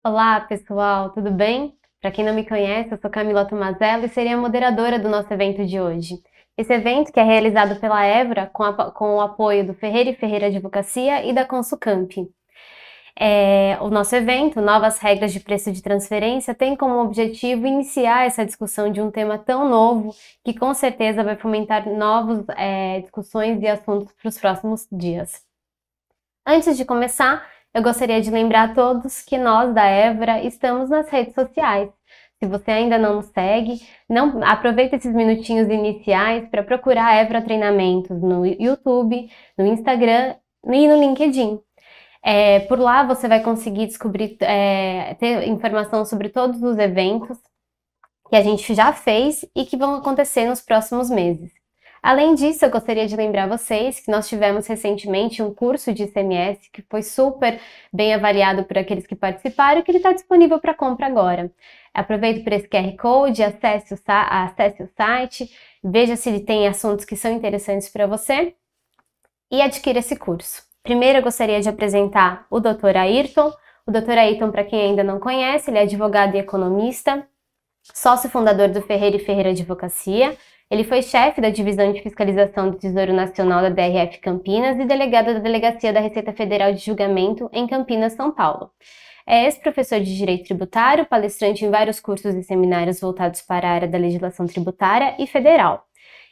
Olá, pessoal, tudo bem? Para quem não me conhece, eu sou Camila Tomazello e serei a moderadora do nosso evento de hoje. Esse evento que é realizado pela Évora com o apoio do Ferreira e Ferreira Advocacia e da Consucamp. O nosso evento, Novas Regras de Preço de Transferência, tem como objetivo iniciar essa discussão de um tema tão novo que com certeza vai fomentar novas discussões e assuntos para os próximos dias. Antes de começar, eu gostaria de lembrar a todos que nós da Évora estamos nas redes sociais. Se você ainda não nos segue, aproveita esses minutinhos iniciais para procurar a Évora Treinamentos no YouTube, no Instagram e no LinkedIn. Por lá você vai conseguir descobrir, ter informação sobre todos os eventos que a gente já fez e que vão acontecer nos próximos meses. Além disso, eu gostaria de lembrar vocês que nós tivemos recentemente um curso de ICMS que foi super bem avaliado por aqueles que participaram e que ele está disponível para compra agora. Aproveite por esse QR Code, acesse o site, veja se ele tem assuntos que são interessantes para você e adquira esse curso. Primeiro, eu gostaria de apresentar o Dr. Ayrton. O Dr. Ayrton, para quem ainda não conhece, ele é advogado e economista, sócio fundador do Ferreira e Ferreira Advocacia. Ele foi chefe da Divisão de Fiscalização do Tesouro Nacional da DRF Campinas e delegado da Delegacia da Receita Federal de Julgamento em Campinas, São Paulo. É ex-professor de Direito Tributário, palestrante em vários cursos e seminários voltados para a área da legislação tributária e federal.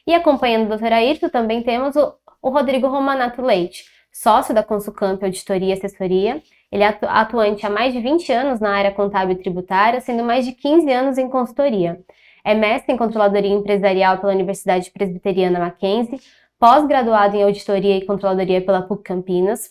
E acompanhando o Dr. Ayrton também temos o Rodrigo Romanato Leite, sócio da Consucamp Auditoria e Assessoria. Ele é atuante há mais de 20 anos na área contábil e tributária, sendo mais de 15 anos em consultoria. É mestre em Controladoria Empresarial pela Universidade Presbiteriana Mackenzie, pós-graduado em Auditoria e Controladoria pela PUC Campinas,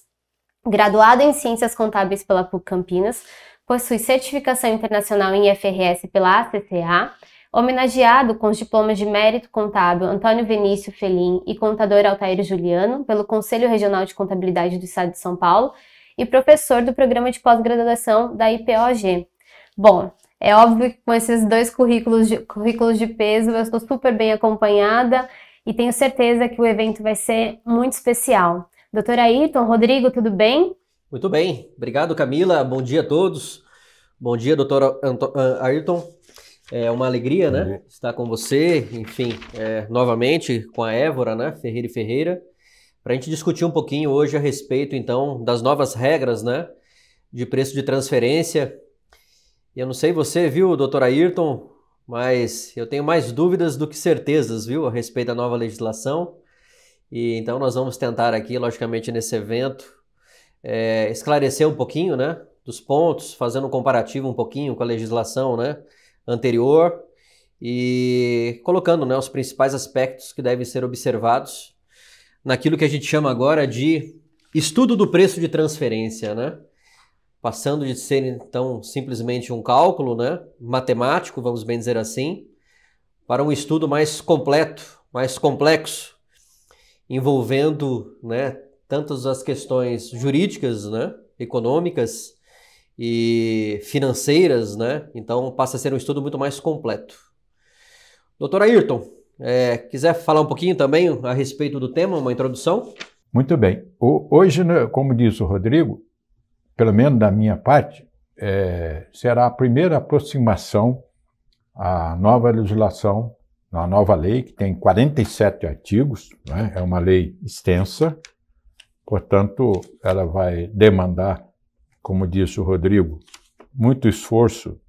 graduado em Ciências Contábeis pela PUC Campinas, possui certificação internacional em IFRS pela ACCA, homenageado com os diplomas de Mérito Contábil Antônio Venício Felim e Contador Altair Juliano pelo Conselho Regional de Contabilidade do Estado de São Paulo e professor do Programa de Pós-Graduação da IPOG. Bom, é óbvio que com esses dois currículos de peso eu estou super bem acompanhada e tenho certeza que o evento vai ser muito especial. Doutora Ayrton, Rodrigo, tudo bem? Muito bem, obrigado Camila, bom dia a todos. Bom dia, doutora Ayrton. É uma alegria, né, estar com você, enfim, novamente com a Évora, né, Ferreira e Ferreira, para a gente discutir um pouquinho hoje a respeito, então, das novas regras, né, de preço de transferência. E eu não sei você, viu, doutor Ayrton, mas eu tenho mais dúvidas do que certezas, viu, a respeito da nova legislação. E então nós vamos tentar aqui, logicamente, nesse evento, esclarecer um pouquinho, né, dos pontos, fazendo um comparativo um pouquinho com a legislação, né, anterior e colocando, né, os principais aspectos que devem ser observados naquilo que a gente chama agora de estudo do preço de transferência, né? Passando de ser, então, simplesmente um cálculo, né, matemático, vamos bem dizer assim, para um estudo mais completo, mais complexo, envolvendo, né, tantas as questões jurídicas, né, econômicas e financeiras, né? Então passa a ser um estudo muito mais completo. Doutor Ayrton, quiser falar um pouquinho também a respeito do tema, uma introdução? Muito bem. Hoje, como disse o Rodrigo, pelo menos da minha parte, será a primeira aproximação à nova legislação, à nova lei, que tem 47 artigos, né? É uma lei extensa, portanto, ela vai demandar, como disse o Rodrigo, muito esforço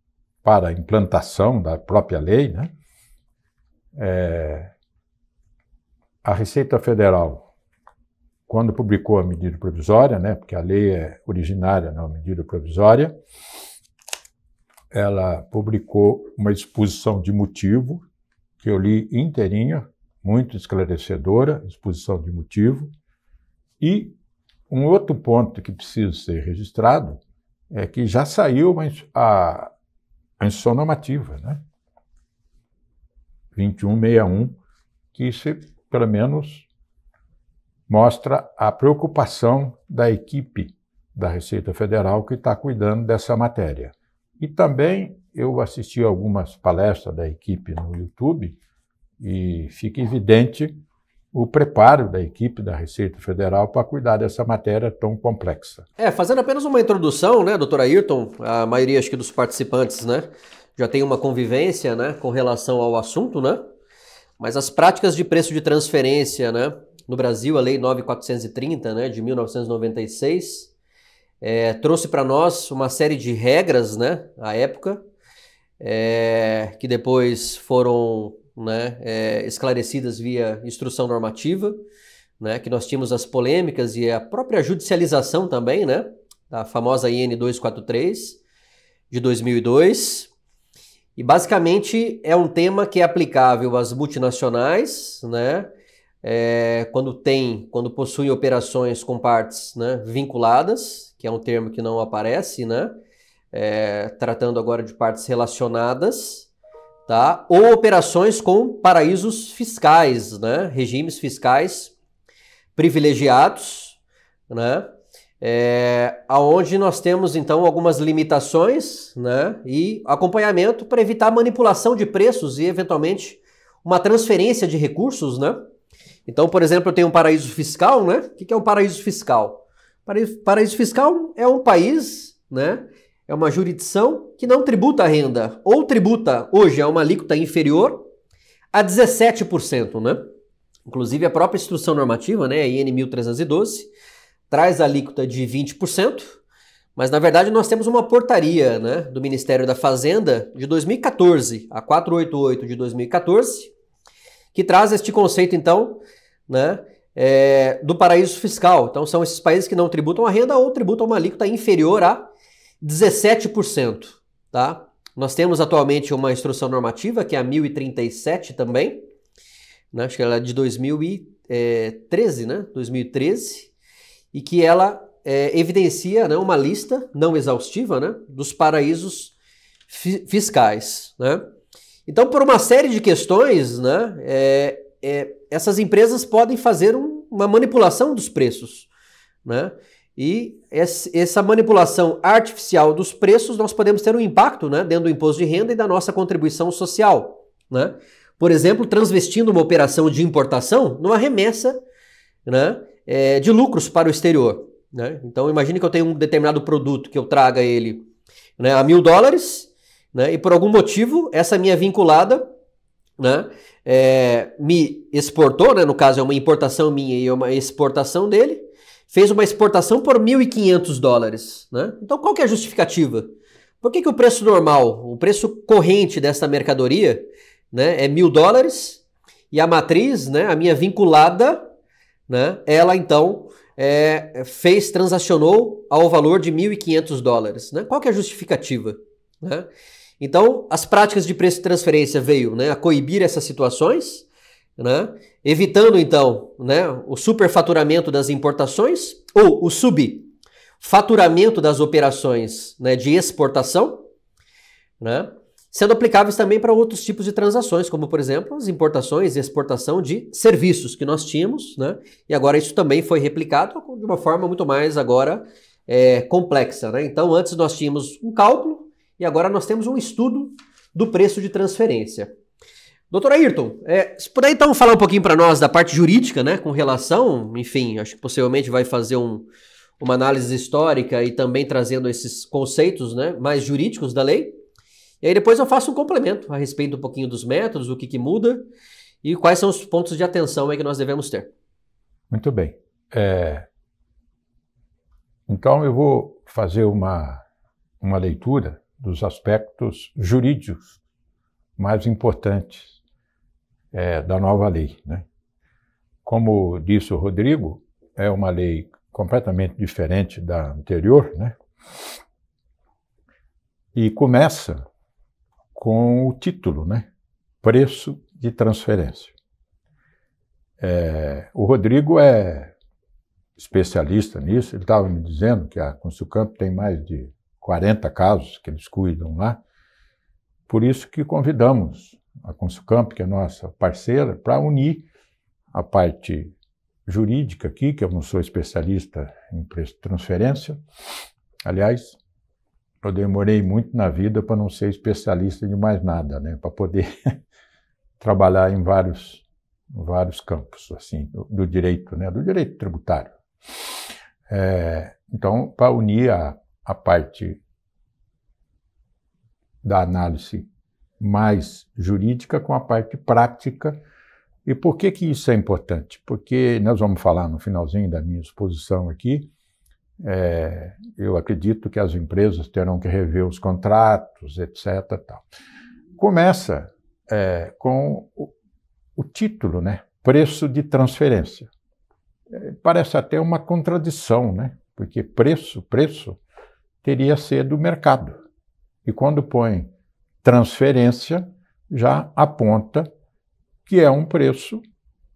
para a implantação da própria lei, né? A Receita Federal, quando publicou a medida provisória, né, porque a lei é originária, não a medida provisória, ela publicou uma exposição de motivo, que eu li inteirinha, muito esclarecedora, exposição de motivo, e um outro ponto que precisa ser registrado é que já saiu a instrução normativa, né? 2161, que isso, pelo menos, mostra a preocupação da equipe da Receita Federal que está cuidando dessa matéria. E também eu assisti algumas palestras da equipe no YouTube e fica evidente o preparo da equipe da Receita Federal para cuidar dessa matéria tão complexa. Fazendo apenas uma introdução, né, doutor Ayrton, a maioria acho que dos participantes, né, já tem uma convivência, né, com relação ao assunto, né, mas as práticas de preço de transferência, né, no Brasil, a Lei 9.430, né, de 1996, trouxe para nós uma série de regras, né, à época, que depois foram, né, esclarecidas via instrução normativa, né, que nós tínhamos as polêmicas e a própria judicialização também, né, da famosa IN 243 de 2002. E basicamente é um tema que é aplicável às multinacionais, né, quando possuem operações com partes, né, vinculadas, que é um termo que não aparece, né, tratando agora de partes relacionadas, tá? Ou operações com paraísos fiscais, né, regimes fiscais privilegiados, né, aonde nós temos então algumas limitações, né, e acompanhamento para evitar manipulação de preços e eventualmente uma transferência de recursos, né? Então, por exemplo, eu tenho um paraíso fiscal, né? O que é um paraíso fiscal? Paraíso fiscal é um país, né? É uma jurisdição que não tributa a renda, ou tributa hoje a uma alíquota inferior a 17%, né? Inclusive a própria instrução normativa, né, a IN 1312, traz a alíquota de 20%, mas na verdade nós temos uma portaria, né, do Ministério da Fazenda de 2014, a 488 de 2014, que traz este conceito, então, né, do paraíso fiscal. Então, são esses países que não tributam a renda ou tributam uma alíquota inferior a 17%. Tá? Nós temos atualmente uma instrução normativa, que é a 1037 também, né, acho que ela é de 2013, né, 2013, e que ela evidencia, né, uma lista não exaustiva, né, dos paraísos fiscais, né? Então, por uma série de questões, né, essas empresas podem fazer uma manipulação dos preços, né? E essa manipulação artificial dos preços, nós podemos ter um impacto, né, dentro do imposto de renda e da nossa contribuição social, né? Por exemplo, transvestindo uma operação de importação numa remessa, né, de lucros para o exterior, né? Então, imagine que eu tenho um determinado produto que eu traga ele, né, a $1.000, né, e por algum motivo, essa minha vinculada, né, me exportou, né, no caso é uma importação minha e uma exportação dele, fez uma exportação por $1.500, né? Então qual que é a justificativa? Por que o preço normal, o preço corrente dessa mercadoria, né, é $1.000 e a matriz, né, a minha vinculada, né, ela então transacionou ao valor de $1.500, né? Qual que é a justificativa, né? Então, as práticas de preço de transferência veio, né, a coibir essas situações, né, evitando, então, né, o superfaturamento das importações ou o subfaturamento das operações, né, de exportação, né, sendo aplicáveis também para outros tipos de transações, como, por exemplo, as importações e exportação de serviços que nós tínhamos, né, e agora isso também foi replicado de uma forma muito mais agora complexa, né? Então, antes nós tínhamos um cálculo, e agora nós temos um estudo do preço de transferência. Doutor Ayrton, se puder então falar um pouquinho para nós da parte jurídica, né, com relação, enfim, acho que possivelmente vai fazer uma análise histórica e também trazendo esses conceitos, né, mais jurídicos da lei. E aí depois eu faço um complemento a respeito um pouquinho dos métodos, o que muda e quais são os pontos de atenção aí que nós devemos ter. Muito bem. Então eu vou fazer uma leitura dos aspectos jurídicos mais importantes da nova lei, né? Como disse o Rodrigo, é uma lei completamente diferente da anterior, né? E começa com o título, né? Preço de transferência. O Rodrigo é especialista nisso, ele estava me dizendo que a Consulcamp tem mais de 40 casos que eles cuidam lá, por isso que convidamos a Consulcamp, que é nossa parceira, para unir a parte jurídica aqui, que eu não sou especialista em preço de transferência. Aliás, eu demorei muito na vida para não ser especialista de mais nada, né? Para poder trabalhar em vários vários campos assim, do direito, né, do direito tributário. Então, para unir a parte da análise mais jurídica com a parte prática. E por que que isso é importante? Porque nós vamos falar no finalzinho da minha exposição aqui, eu acredito que as empresas terão que rever os contratos, etc. Tal. Começa com o título, né? Preço de transferência. Parece até uma contradição, né? Porque preço teria que ser do mercado. E quando põe transferência, já aponta que é um preço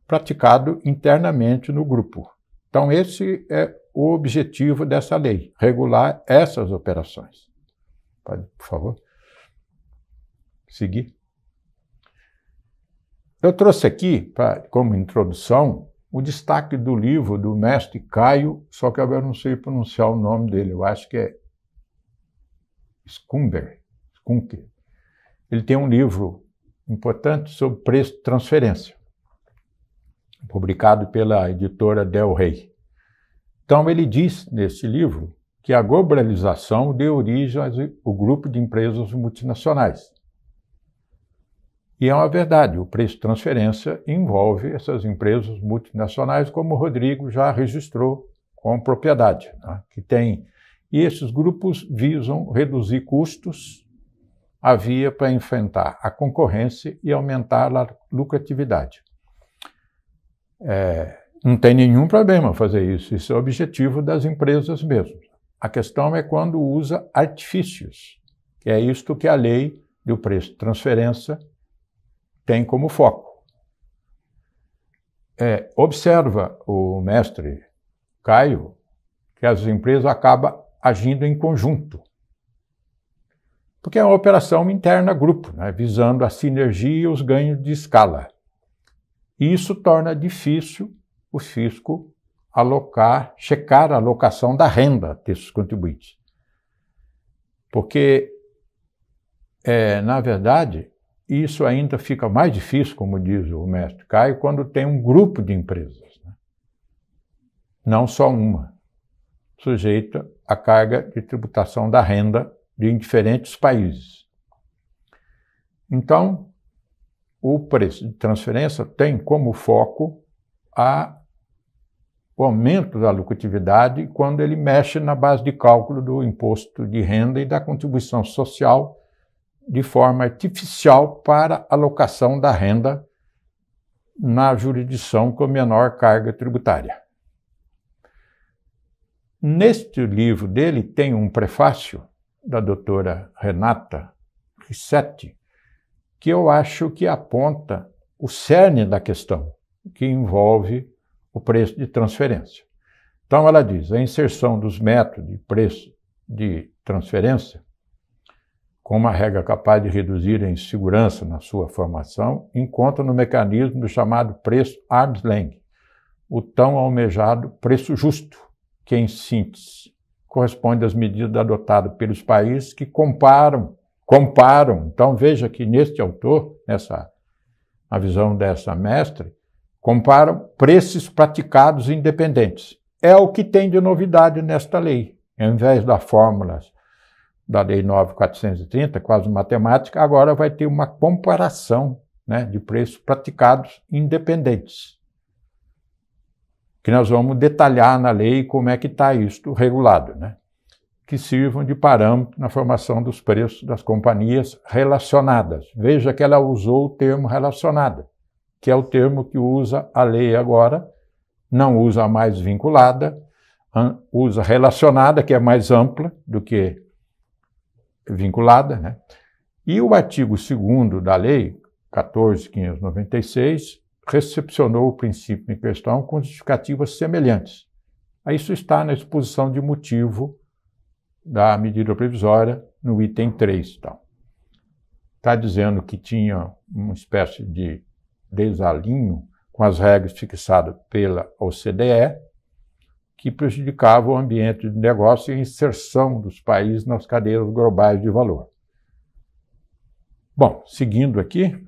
praticado internamente no grupo. Então, esse é o objetivo dessa lei, regular essas operações. Pode, por favor, seguir. Eu trouxe aqui, como introdução, o destaque do livro do mestre Caio, só que agora eu não sei pronunciar o nome dele, eu acho que é Schunker. Ele tem um livro importante sobre preço de transferência, publicado pela editora Del Rey. Então, ele diz nesse livro que a globalização deu origem ao grupo de empresas multinacionais. E é uma verdade, o preço de transferência envolve essas empresas multinacionais, como o Rodrigo já registrou com propriedade, né, que tem. E esses grupos visam reduzir custos, a via para enfrentar a concorrência e aumentar a lucratividade. Não tem nenhum problema fazer isso, isso é o objetivo das empresas mesmo. A questão é quando usa artifícios, que é isto que a lei do preço de transferência tem como foco. Observa o mestre Caio que as empresas acabam agindo em conjunto, porque é uma operação interna grupo, né, visando a sinergia e os ganhos de escala. E isso torna difícil o fisco checar a alocação da renda desses contribuintes. Porque, na verdade, isso ainda fica mais difícil, como diz o mestre Caio, quando tem um grupo de empresas, né? Não só uma, sujeita à carga de tributação da renda de diferentes países. Então, o preço de transferência tem como foco o aumento da lucratividade quando ele mexe na base de cálculo do imposto de renda e da contribuição social de forma artificial para a alocação da renda na jurisdição com menor carga tributária. Neste livro dele tem um prefácio da doutora Renata Rissetti, que eu acho que aponta o cerne da questão, que envolve o preço de transferência. Então ela diz, a inserção dos métodos de preço de transferência, com uma regra capaz de reduzir a insegurança na sua formação, encontra no mecanismo do chamado preço arm's length, o tão almejado preço justo, que em síntese corresponde às medidas adotadas pelos países que comparam. Então veja que neste autor, a visão dessa mestre, comparam preços praticados independentes. É o que tem de novidade nesta lei. Ao invés das fórmulas da Lei 9.430, quase matemática, agora vai ter uma comparação, né, de preços praticados independentes, que nós vamos detalhar na lei como é que está isto regulado, né, que sirvam de parâmetro na formação dos preços das companhias relacionadas. Veja que ela usou o termo relacionada, que é o termo que usa a lei agora, não usa mais vinculada, usa relacionada, que é mais ampla do que vinculada, né? E o artigo 2º da lei, 14.596, recepcionou o princípio em questão com justificativas semelhantes. Isso está na exposição de motivo da medida provisória no item 3. Está dizendo que tinha uma espécie de desalinho com as regras fixadas pela OCDE, que prejudicava o ambiente de negócio e a inserção dos países nas cadeias globais de valor. Bom, seguindo aqui,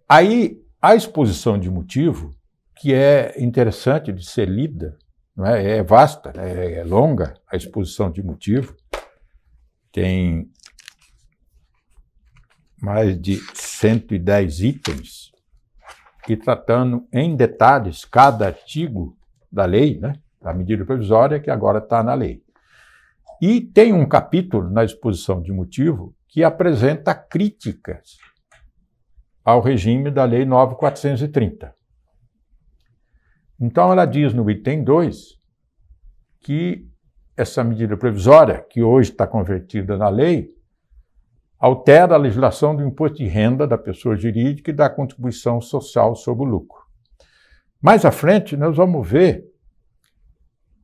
Aí, a exposição de motivo, que é interessante de ser lida, não é? É vasta, é longa a exposição de motivo, tem mais de 110 itens, e tratando em detalhes cada artigo da lei, né, da medida provisória, que agora está na lei. E tem um capítulo na exposição de motivo que apresenta críticas ao regime da Lei 9.430. Então, ela diz no item 2 que essa medida provisória, que hoje está convertida na lei, altera a legislação do imposto de renda da pessoa jurídica e da contribuição social sobre o lucro. Mais à frente, nós vamos ver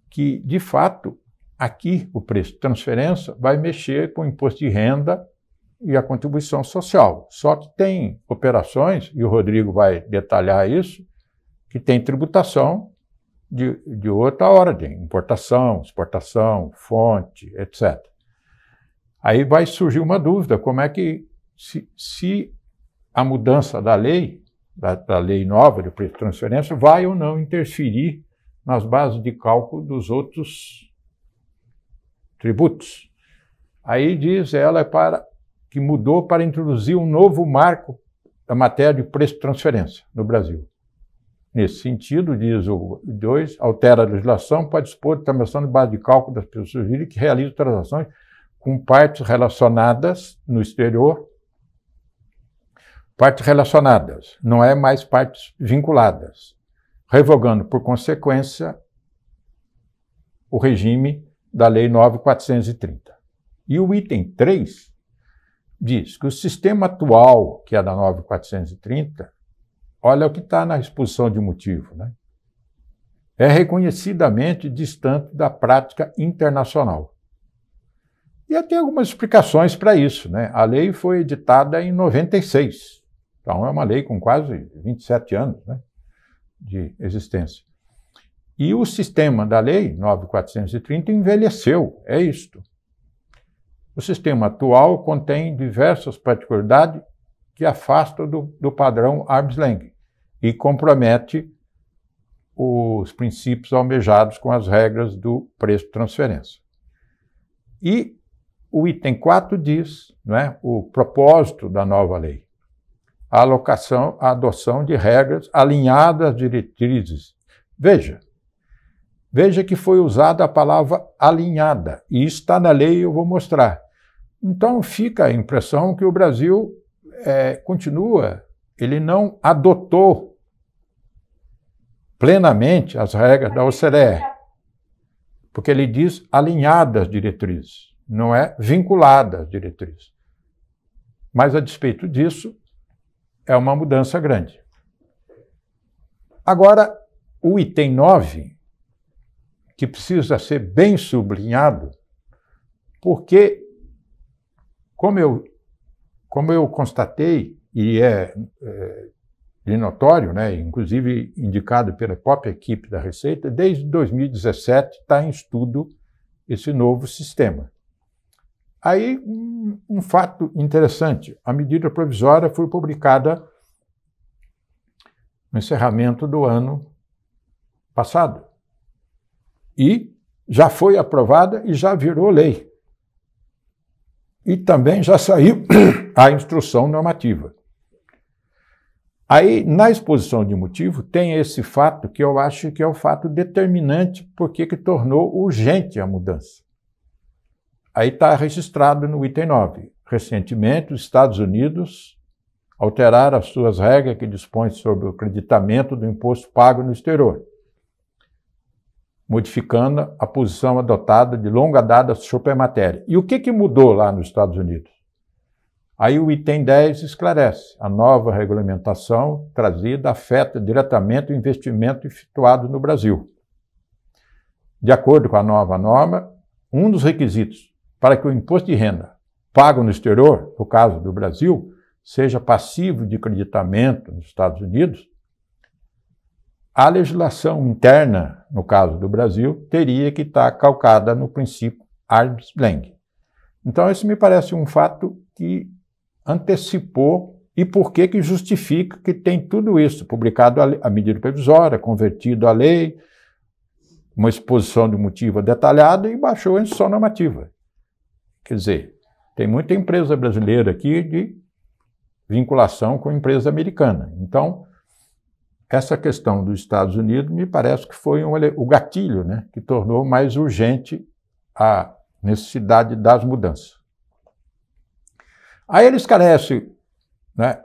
que, de fato, aqui o preço de transferência vai mexer com o imposto de renda e a contribuição social. Só que tem operações, e o Rodrigo vai detalhar isso, que tem tributação de outra ordem, importação, exportação, fonte, etc. Aí vai surgir uma dúvida, como é que, se a mudança da lei nova de preço de transferência, vai ou não interferir nas bases de cálculo dos outros tributos. Aí diz ela que mudou para introduzir um novo marco da matéria de preço de transferência no Brasil. Nesse sentido, diz o 2, altera a legislação para dispor de determinação de base de cálculo das pessoas jurídicas que realizam transações com partes relacionadas no exterior. Partes relacionadas, não é mais partes vinculadas, revogando, por consequência, o regime da Lei 9.430. E o item 3 diz que o sistema atual, que é da 9.430, olha o que está na exposição de motivo, né? É reconhecidamente distante da prática internacional. E tem algumas explicações para isso, né? A lei foi editada em 96, então é uma lei com quase 27 anos, né, de existência. E o sistema da lei 9.430 envelheceu, é isto. O sistema atual contém diversas particularidades que afastam do padrão arm's length e compromete os princípios almejados com as regras do preço de transferência. E o item 4 diz, não é, o propósito da nova lei, a adoção de regras alinhadas às diretrizes. Veja que foi usada a palavra alinhada, e isso está na lei e eu vou mostrar. Então fica a impressão que o Brasil continua, ele não adotou plenamente as regras da OCDE, porque ele diz alinhadas às diretrizes, não é vinculada às diretrizes. Mas, a despeito disso, é uma mudança grande. Agora, o item 9, que precisa ser bem sublinhado, porque, como eu constatei, e de notório, né, inclusive indicado pela própria equipe da Receita, desde 2017 está em estudo esse novo sistema. Aí, um fato interessante, a medida provisória foi publicada no encerramento do ano passado. E já foi aprovada e já virou lei. E também já saiu a instrução normativa. Aí, na exposição de motivo, tem esse fato que eu acho que é o fato determinante porque que tornou urgente a mudança. Aí está registrado no item 9. Recentemente, os Estados Unidos alteraram as suas regras que dispõem sobre o creditamento do imposto pago no exterior, modificando a posição adotada de longa data sobre a matéria. E o que mudou lá nos Estados Unidos? Aí o item 10 esclarece. A nova regulamentação trazida afeta diretamente o investimento efetuado no Brasil. De acordo com a nova norma, um dos requisitos para que o imposto de renda pago no exterior, no caso do Brasil, seja passivo de creditamento nos Estados Unidos, a legislação interna, no caso do Brasil, teria que estar calcada no princípio arm's length. Então, esse me parece um fato que antecipou e por que que justifica que tem tudo isso, publicado a medida provisória, convertido à lei, uma exposição de motivo detalhada e baixou a instrução normativa. Quer dizer, tem muita empresa brasileira aqui de vinculação com empresa americana. Então, essa questão dos Estados Unidos me parece que foi o gatilho, né, que tornou mais urgente a necessidade das mudanças. Aí ele esclarece, né,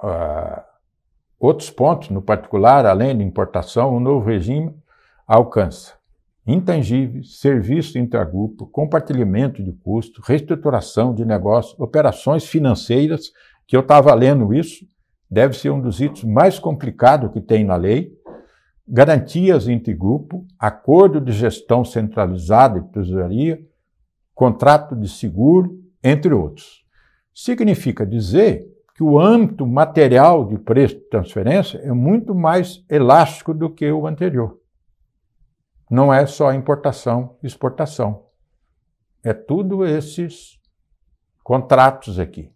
outros pontos, no particular, além da importação, o novo regime alcança intangíveis, serviço intragrupo, compartilhamento de custos, reestruturação de negócios, operações financeiras, que eu estava lendo isso, deve ser um dos itens mais complicados que tem na lei, garantias intergrupo, acordo de gestão centralizada de tesouraria, contrato de seguro, entre outros. Significa dizer que o âmbito material de preço de transferência é muito mais elástico do que o anterior. Não é só importação e exportação. É tudo esses contratos aqui.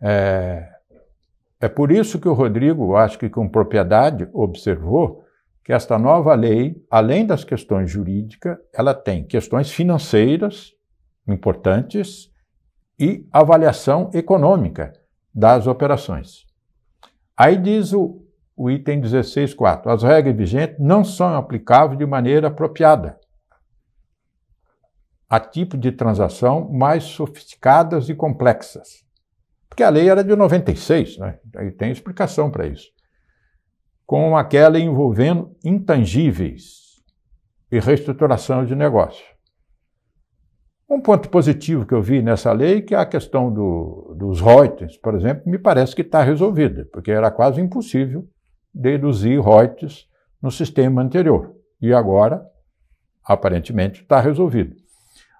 É por isso que o Rodrigo, acho que com propriedade, observou que esta nova lei, além das questões jurídicas, ela tem questões financeiras importantes e avaliação econômica das operações. Aí diz o item 16.4, as regras vigentes não são aplicáveis de maneira apropriada a tipo de transação mais sofisticadas e complexas. Porque a lei era de 96, né? Aí tem explicação para isso. Com aquela envolvendo intangíveis e reestruturação de negócio. Um ponto positivo que eu vi nessa lei, que é a questão dos royalties, por exemplo, me parece que está resolvida, porque era quase impossível deduzir royalties no sistema anterior. E agora, aparentemente, está resolvido.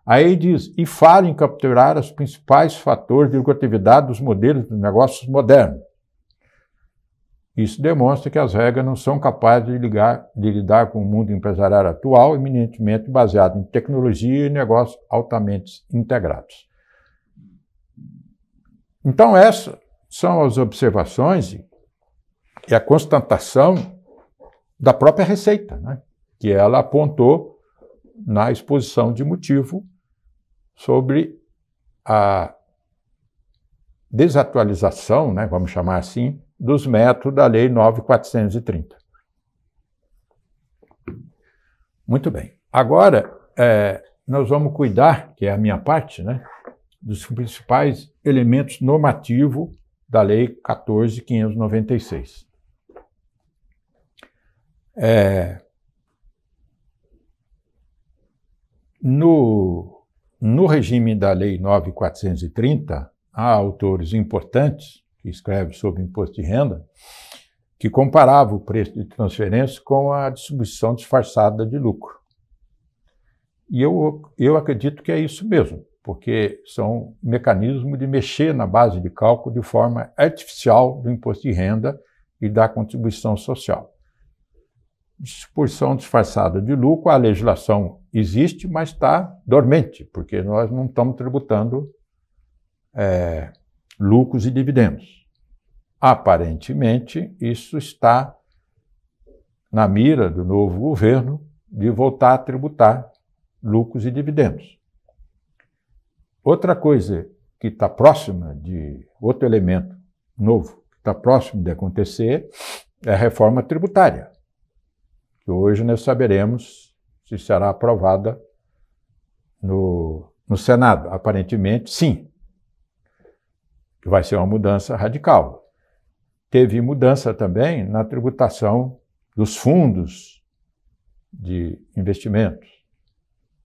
Aí diz, e fala em capturar os principais fatores de lucratividade dos modelos de negócios modernos. Isso demonstra que as regras não são capazes de lidar com o mundo empresarial atual, eminentemente baseado em tecnologia e negócios altamente integrados. Então, essas são as observações e a constatação da própria Receita, né, que ela apontou na exposição de motivo sobre a desatualização, né, vamos chamar assim, dos métodos da Lei 9.430. Muito bem. Agora, nós vamos cuidar, que é a minha parte, né, dos principais elementos normativos da Lei 14.596. No regime da Lei 9.430, há autores importantes que escrevem sobre imposto de renda que comparavam o preço de transferência com a distribuição disfarçada de lucro. E eu acredito que é isso mesmo, porque são mecanismos de mexer na base de cálculo de forma artificial do imposto de renda e da contribuição social. Distribuição disfarçada de lucro, a legislação existe, mas está dormente, porque nós não estamos tributando lucros e dividendos. Aparentemente, isso está na mira do novo governo de voltar a tributar lucros e dividendos. Outra coisa que está próxima de outro elemento novo que está próximo de acontecer é a reforma tributária, que hoje nós saberemos se será aprovada no Senado. Aparentemente, sim, que vai ser uma mudança radical. Teve mudança também na tributação dos fundos de investimentos.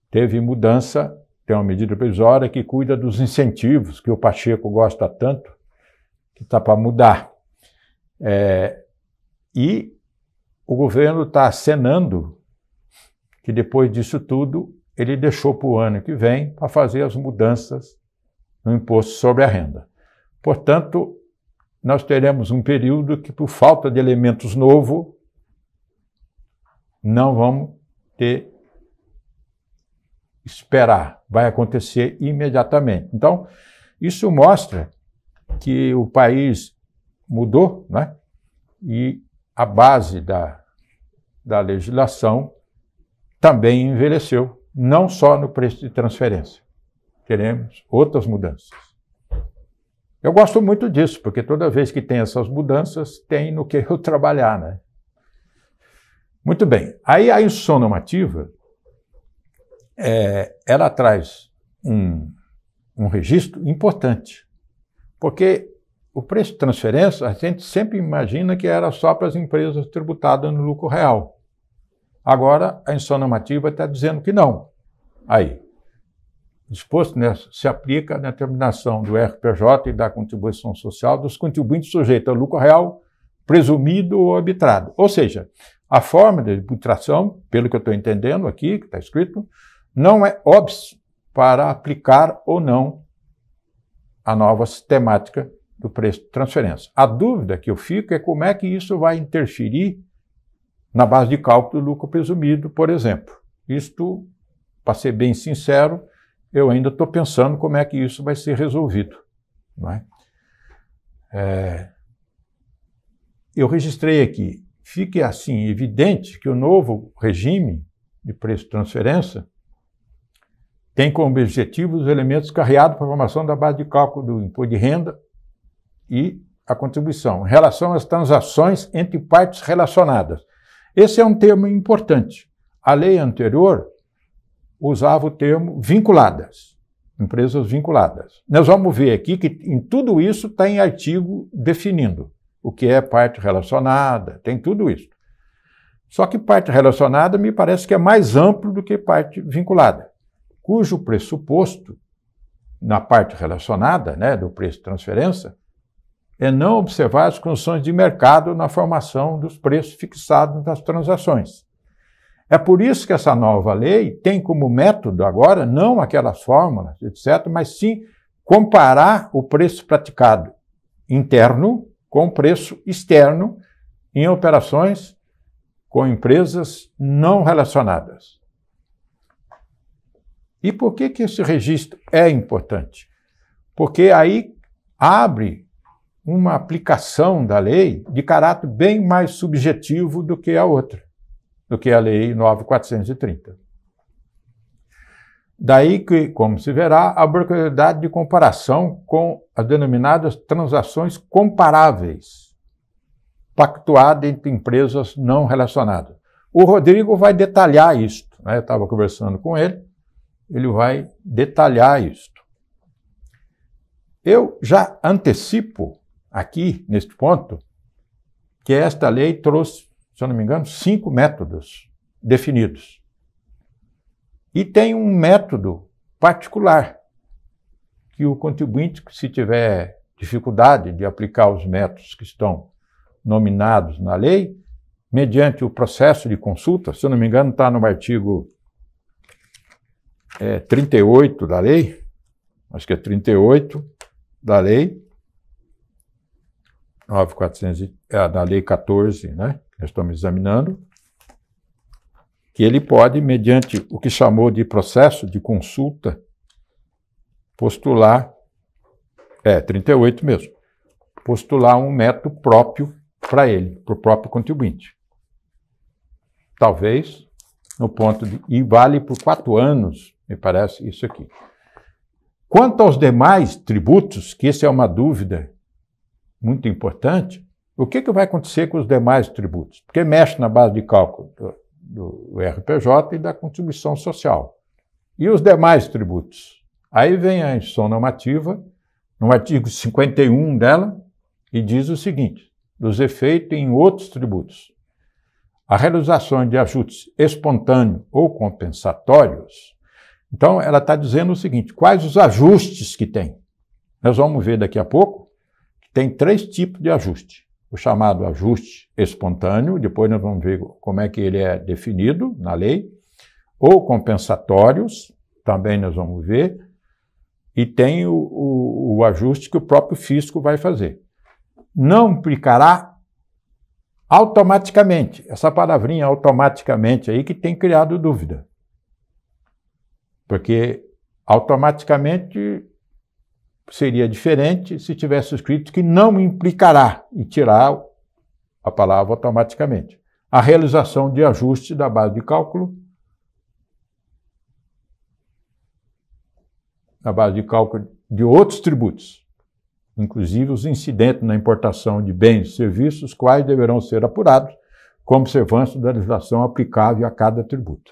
Teve mudança, tem uma medida provisória que cuida dos incentivos, que o Pacheco gosta tanto, que está para mudar. E o governo está acenando que depois disso tudo, ele deixou para o ano que vem para fazer as mudanças no imposto sobre a renda. Portanto, nós teremos um período que, por falta de elementos novos, não vamos ter esperar, vai acontecer imediatamente. Então, isso mostra que o país mudou, né? E a base da legislação também envelheceu, não só no preço de transferência. Teremos outras mudanças. Eu gosto muito disso, porque toda vez que tem essas mudanças, tem no que eu trabalhar, né? Muito bem. Aí a instrução normativa, ela traz um registro importante, porque o preço de transferência, a gente sempre imagina que era só para as empresas tributadas no lucro real. Agora, a instrução normativa está dizendo que não. Aí, disposto nessa, se aplica na determinação do RPJ e da contribuição social dos contribuintes sujeitos ao lucro real, presumido ou arbitrado. Ou seja, a forma de tributação, pelo que eu estou entendendo aqui, que está escrito, não é óbvio para aplicar ou não a nova sistemática do preço de transferência. A dúvida que eu fico é como é que isso vai interferir na base de cálculo do lucro presumido, por exemplo. Isto, para ser bem sincero, eu ainda estou pensando como é que isso vai ser resolvido. Não é? Eu registrei aqui. Fique assim evidente que o novo regime de preço de transferência tem como objetivo os elementos carreados para a formação da base de cálculo do imposto de renda e a contribuição, em relação às transações entre partes relacionadas. Esse é um termo importante. A lei anterior usava o termo vinculadas, empresas vinculadas. Nós vamos ver aqui que em tudo isso está em artigo definindo o que é parte relacionada, tem tudo isso. Só que parte relacionada me parece que é mais amplo do que parte vinculada, cujo pressuposto na parte relacionada, né, do preço de transferência, é não observar as condições de mercado na formação dos preços fixados nas transações. É por isso que essa nova lei tem como método agora não aquelas fórmulas, etc., mas sim comparar o preço praticado interno com o preço externo em operações com empresas não relacionadas. E por que esse registro é importante? Porque aí abre uma aplicação da lei de caráter bem mais subjetivo do que a outra, do que a Lei 9.430. Daí que, como se verá, a obrigatoriedade de comparação com as denominadas transações comparáveis, pactuadas entre empresas não relacionadas. O Rodrigo vai detalhar isto, né? Eu estava conversando com ele, ele vai detalhar isto. Eu já antecipo aqui, neste ponto, que esta lei trouxe, se eu não me engano, 5 métodos definidos. E tem um método particular que o contribuinte, se tiver dificuldade de aplicar os métodos que estão nominados na lei, mediante o processo de consulta, se eu não me engano, está no artigo 38 da lei, acho que é 38 da lei, 9.400, da lei 14, né, que nós estamos examinando, que ele pode, mediante o que chamou de processo de consulta, postular, 38 mesmo, postular um método próprio para ele, para o próprio contribuinte. Talvez, no ponto de... E vale por 4 anos, me parece, isso aqui. Quanto aos demais tributos, que essa é uma dúvida muito importante, o que vai acontecer com os demais tributos? Porque mexe na base de cálculo do RPJ e da contribuição social. E os demais tributos? Aí vem a instrução normativa, no artigo 51 dela, e diz o seguinte: dos efeitos em outros tributos. A realização de ajustes espontâneos ou compensatórios. Então, ela está dizendo o seguinte: quais os ajustes que tem? Nós vamos ver daqui a pouco que tem 3 tipos de ajuste. O chamado ajuste espontâneo, depois nós vamos ver como é que ele é definido na lei, ou compensatórios, também nós vamos ver, e tem o ajuste que o próprio fisco vai fazer. Não aplicará automaticamente, essa palavrinha automaticamente aí que tem criado dúvida, porque automaticamente seria diferente se tivesse escrito que não implicará e tirar a palavra automaticamente. A realização de ajuste da base de cálculo, de outros tributos, inclusive os incidentes na importação de bens e serviços, quais deverão ser apurados com observância da legislação aplicável a cada tributo.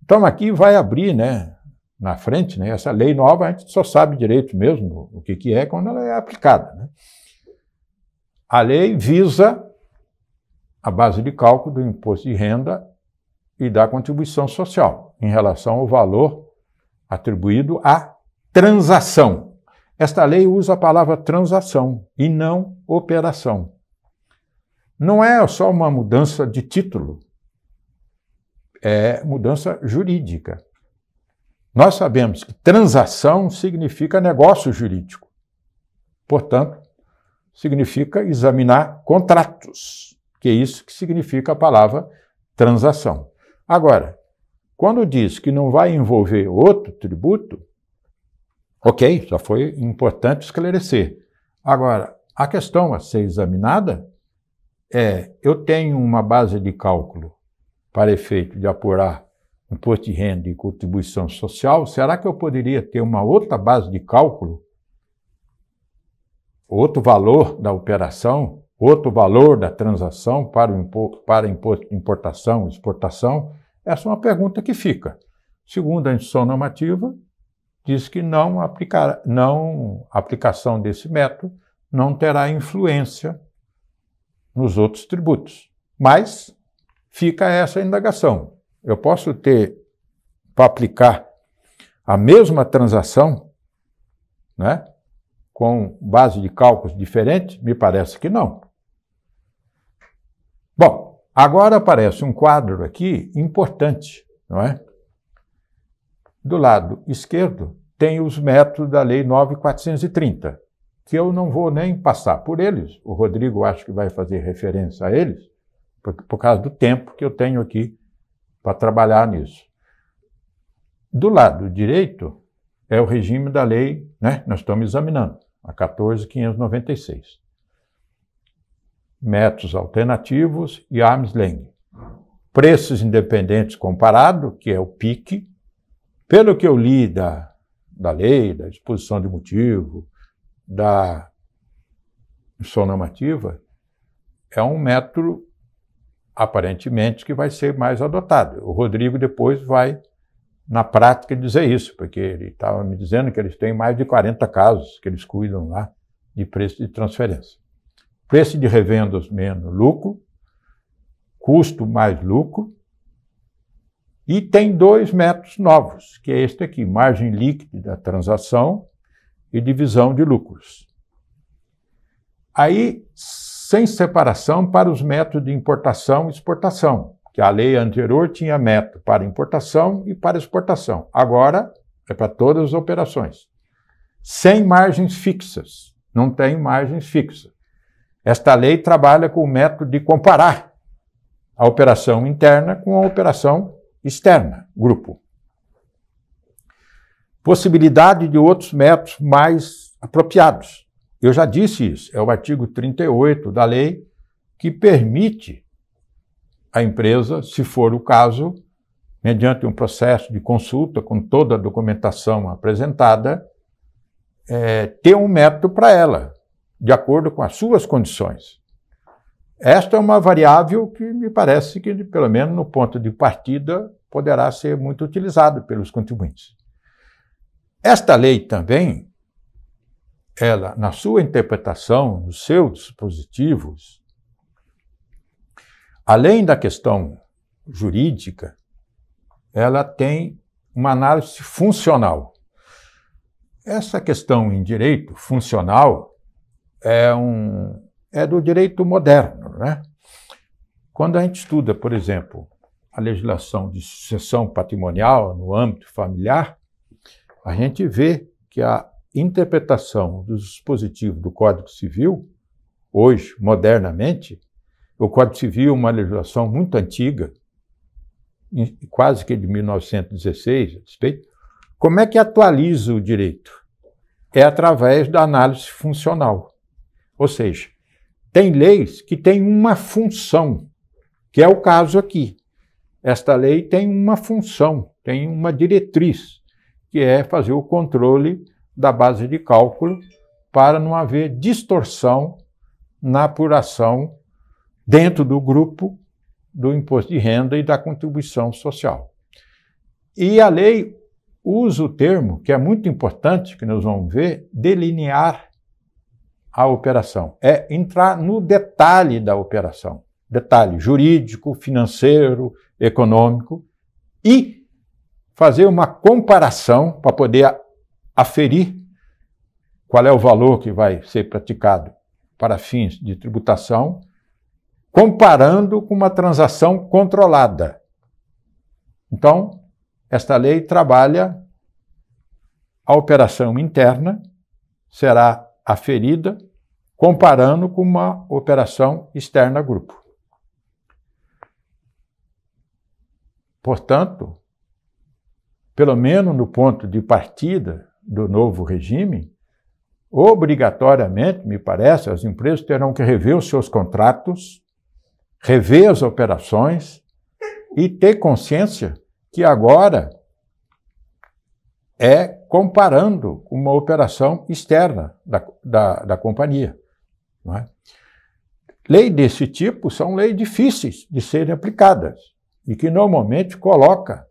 Então, aqui vai abrir, né, na frente, né, essa lei nova, a gente só sabe direito mesmo o que é quando ela é aplicada, né? A lei visa a base de cálculo do imposto de renda e da contribuição social, em relação ao valor atribuído à transação. Esta lei usa a palavra transação e não operação. Não é só uma mudança de título, é mudança jurídica. Nós sabemos que transação significa negócio jurídico. Portanto, significa examinar contratos, que é isso que significa a palavra transação. Agora, quando diz que não vai envolver outro tributo, ok, já foi importante esclarecer. Agora, a questão a ser examinada é, eu tenho uma base de cálculo para efeito de apurar imposto de renda e contribuição social, será que eu poderia ter uma outra base de cálculo, outro valor da operação, outro valor da transação para imposto de importação e exportação? Essa é uma pergunta que fica. Segundo a instituição normativa, diz que a aplicação desse método não terá influência nos outros tributos. Mas fica essa indagação. Eu posso ter, para aplicar a mesma transação, né, com base de cálculos diferentes? Me parece que não. Bom, agora aparece um quadro aqui importante, não é? Do lado esquerdo tem os métodos da Lei 9.430, que eu não vou nem passar por eles. O Rodrigo acho que vai fazer referência a eles, por causa do tempo que eu tenho aqui para trabalhar nisso. Do lado direito é o regime da lei, né? Nós estamos examinando, a 14.596. Métodos alternativos e arm's length. Preços independentes comparado, que é o PIC. Pelo que eu li da lei, da exposição de motivo, da instituição normativa, é um método, aparentemente, que vai ser mais adotado. O Rodrigo depois vai, na prática, dizer isso, porque ele estava me dizendo que eles têm mais de 40 casos que eles cuidam lá de preço de transferência. Preço de revendas menos lucro, custo mais lucro, e tem dois métodos novos, que é este aqui, margem líquida da transação e divisão de lucros. Aí, sem separação para os métodos de importação e exportação, que a lei anterior tinha método para importação e para exportação. Agora, é para todas as operações. Sem margens fixas, não tem margens fixas. Esta lei trabalha com o método de comparar a operação interna com a operação externa, grupo. Possibilidade de outros métodos mais apropriados. Eu já disse isso, é o artigo 38 da lei que permite a empresa, se for o caso, mediante um processo de consulta com toda a documentação apresentada, ter um método para ela, de acordo com as suas condições. Esta é uma variável que me parece que, pelo menos no ponto de partida, poderá ser muito utilizada pelos contribuintes. Esta lei também, ela, na sua interpretação, nos seus dispositivos, além da questão jurídica, ela tem uma análise funcional. Essa questão em direito funcional é do direito moderno, né? Quando a gente estuda, por exemplo, a legislação de sucessão patrimonial no âmbito familiar, a gente vê que a interpretação dos dispositivos do Código Civil, hoje, modernamente, o Código Civil é uma legislação muito antiga, quase que de 1916, a despeito, como é que atualiza o direito? é através da análise funcional. Ou seja, tem leis que têm uma função, que é o caso aqui. Esta lei tem uma função, tem uma diretriz, que é fazer o controle da base de cálculo para não haver distorção na apuração dentro do grupo do imposto de renda e da contribuição social. E a lei usa o termo, que é muito importante, que nós vamos ver, delinear a operação. É entrar no detalhe da operação. Detalhe jurídico, financeiro, econômico, e fazer uma comparação para poder aferir qual é o valor que vai ser praticado para fins de tributação, comparando com uma transação controlada. Então, esta lei trabalha a operação interna, será aferida, comparando com uma operação externa grupo. Portanto, pelo menos no ponto de partida do novo regime, obrigatoriamente, me parece, as empresas terão que rever os seus contratos, rever as operações e ter consciência que agora é comparando uma operação externa da companhia. Não é? Leis desse tipo são leis difíceis de serem aplicadas e que normalmente coloca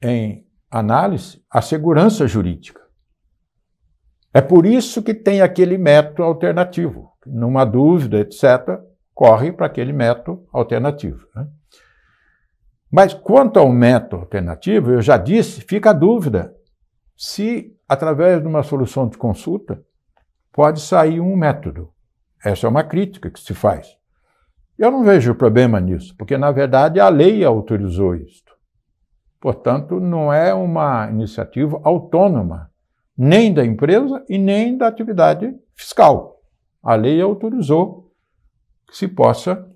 em análise a segurança jurídica. É por isso que tem aquele método alternativo. Numa dúvida, etc., corre para aquele método alternativo. Né? Mas quanto ao método alternativo, eu já disse, fica a dúvida se, através de uma solução de consulta, pode sair um método. Essa é uma crítica que se faz. Eu não vejo problema nisso, porque, na verdade, a lei autorizou isto. Portanto, não é uma iniciativa autônoma, nem da empresa e nem da atividade fiscal. A lei autorizou que se possa,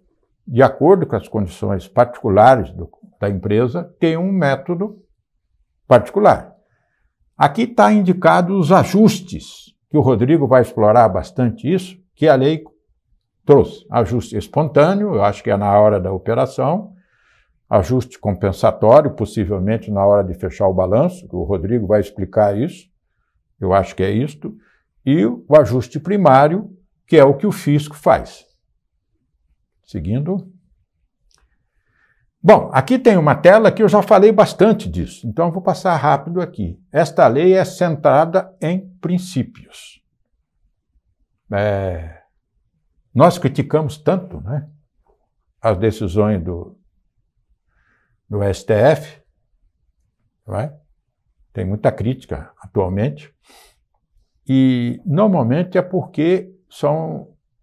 de acordo com as condições particulares da empresa, ter um método particular. Aqui está indicado os ajustes, que o Rodrigo vai explorar bastante isso, que a lei trouxe. Ajuste espontâneo, eu acho que é na hora da operação, ajuste compensatório, possivelmente na hora de fechar o balanço, que o Rodrigo vai explicar isso, eu acho que é isto, e o ajuste primário, que é o que o fisco faz. Seguindo. Bom, aqui tem uma tela que eu já falei bastante disso, então eu vou passar rápido aqui. Esta lei é centrada em princípios. Nós criticamos tanto, né, as decisões do STF, não é? Tem muita crítica atualmente, e normalmente é porque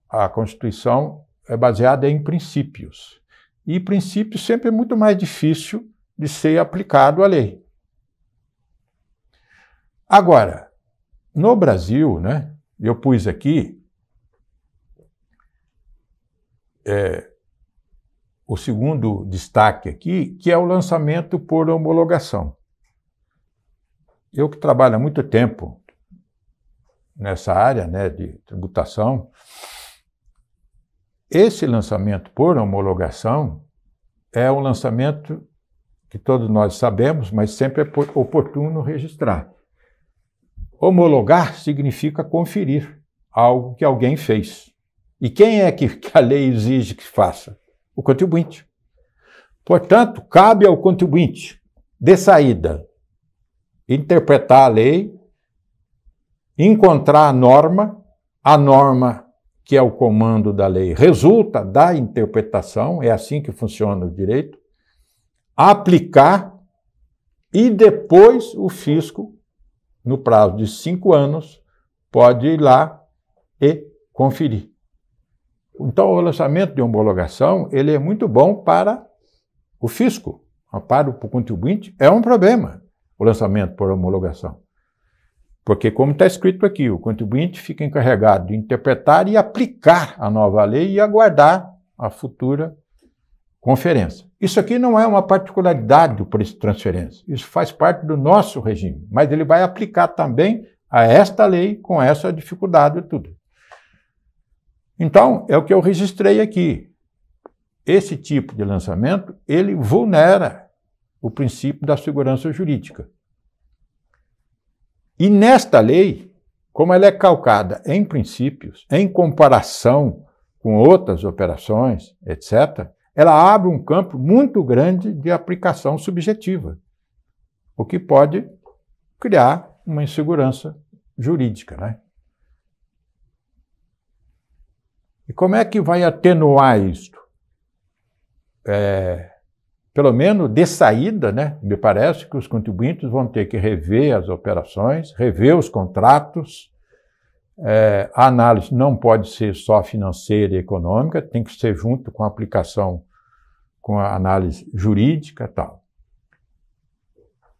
a Constituição é baseada em princípios. E princípio sempre é muito mais difícil de ser aplicado à lei. Agora, no Brasil, né, eu pus aqui o segundo destaque aqui, que é o lançamento por homologação. Eu que trabalho há muito tempo nessa área, né, de tributação, esse lançamento por homologação é um lançamento que todos nós sabemos, mas sempre é oportuno registrar. Homologar significa conferir algo que alguém fez. E quem é que a lei exige que faça? O contribuinte. Portanto, cabe ao contribuinte, de saída, interpretar a lei, encontrar a norma que é o comando da lei, resulta da interpretação, é assim que funciona o direito, aplicar e depois o fisco, no prazo de 5 anos, pode ir lá e conferir. Então, o lançamento de homologação, ele é muito bom para o fisco, para o contribuinte, é um problema o lançamento por homologação. Porque, como está escrito aqui, o contribuinte fica encarregado de interpretar e aplicar a nova lei e aguardar a futura conferência. Isso aqui não é uma particularidade do preço de transferência, isso faz parte do nosso regime, mas ele vai aplicar também a esta lei com essa dificuldade e tudo. Então, é o que eu registrei aqui. Esse tipo de lançamento, ele vulnera o princípio da segurança jurídica. E nesta lei, como ela é calcada em princípios, em comparação com outras operações, etc., ela abre um campo muito grande de aplicação subjetiva, o que pode criar uma insegurança jurídica, né? E como é que vai atenuar isto? Pelo menos de saída, né? Me parece que os contribuintes vão ter que rever as operações, rever os contratos. A análise não pode ser só financeira e econômica, tem que ser junto com a aplicação, com a análise jurídica e tal.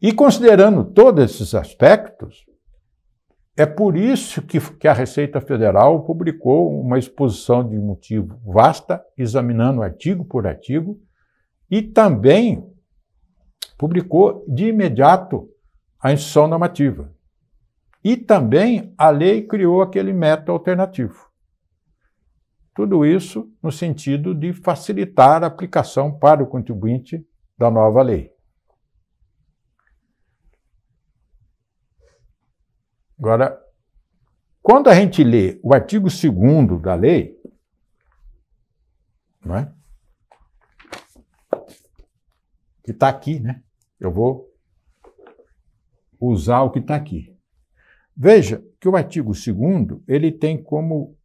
E considerando todos esses aspectos, é por isso que a Receita Federal publicou uma exposição de motivo vasta, examinando artigo por artigo, e também publicou de imediato a instrução normativa. E também a lei criou aquele método alternativo. Tudo isso no sentido de facilitar a aplicação para o contribuinte da nova lei. Agora, quando a gente lê o artigo 2º da lei, não é? Que está aqui, né? Eu vou usar o que está aqui. Veja que o artigo 2º, ele tem como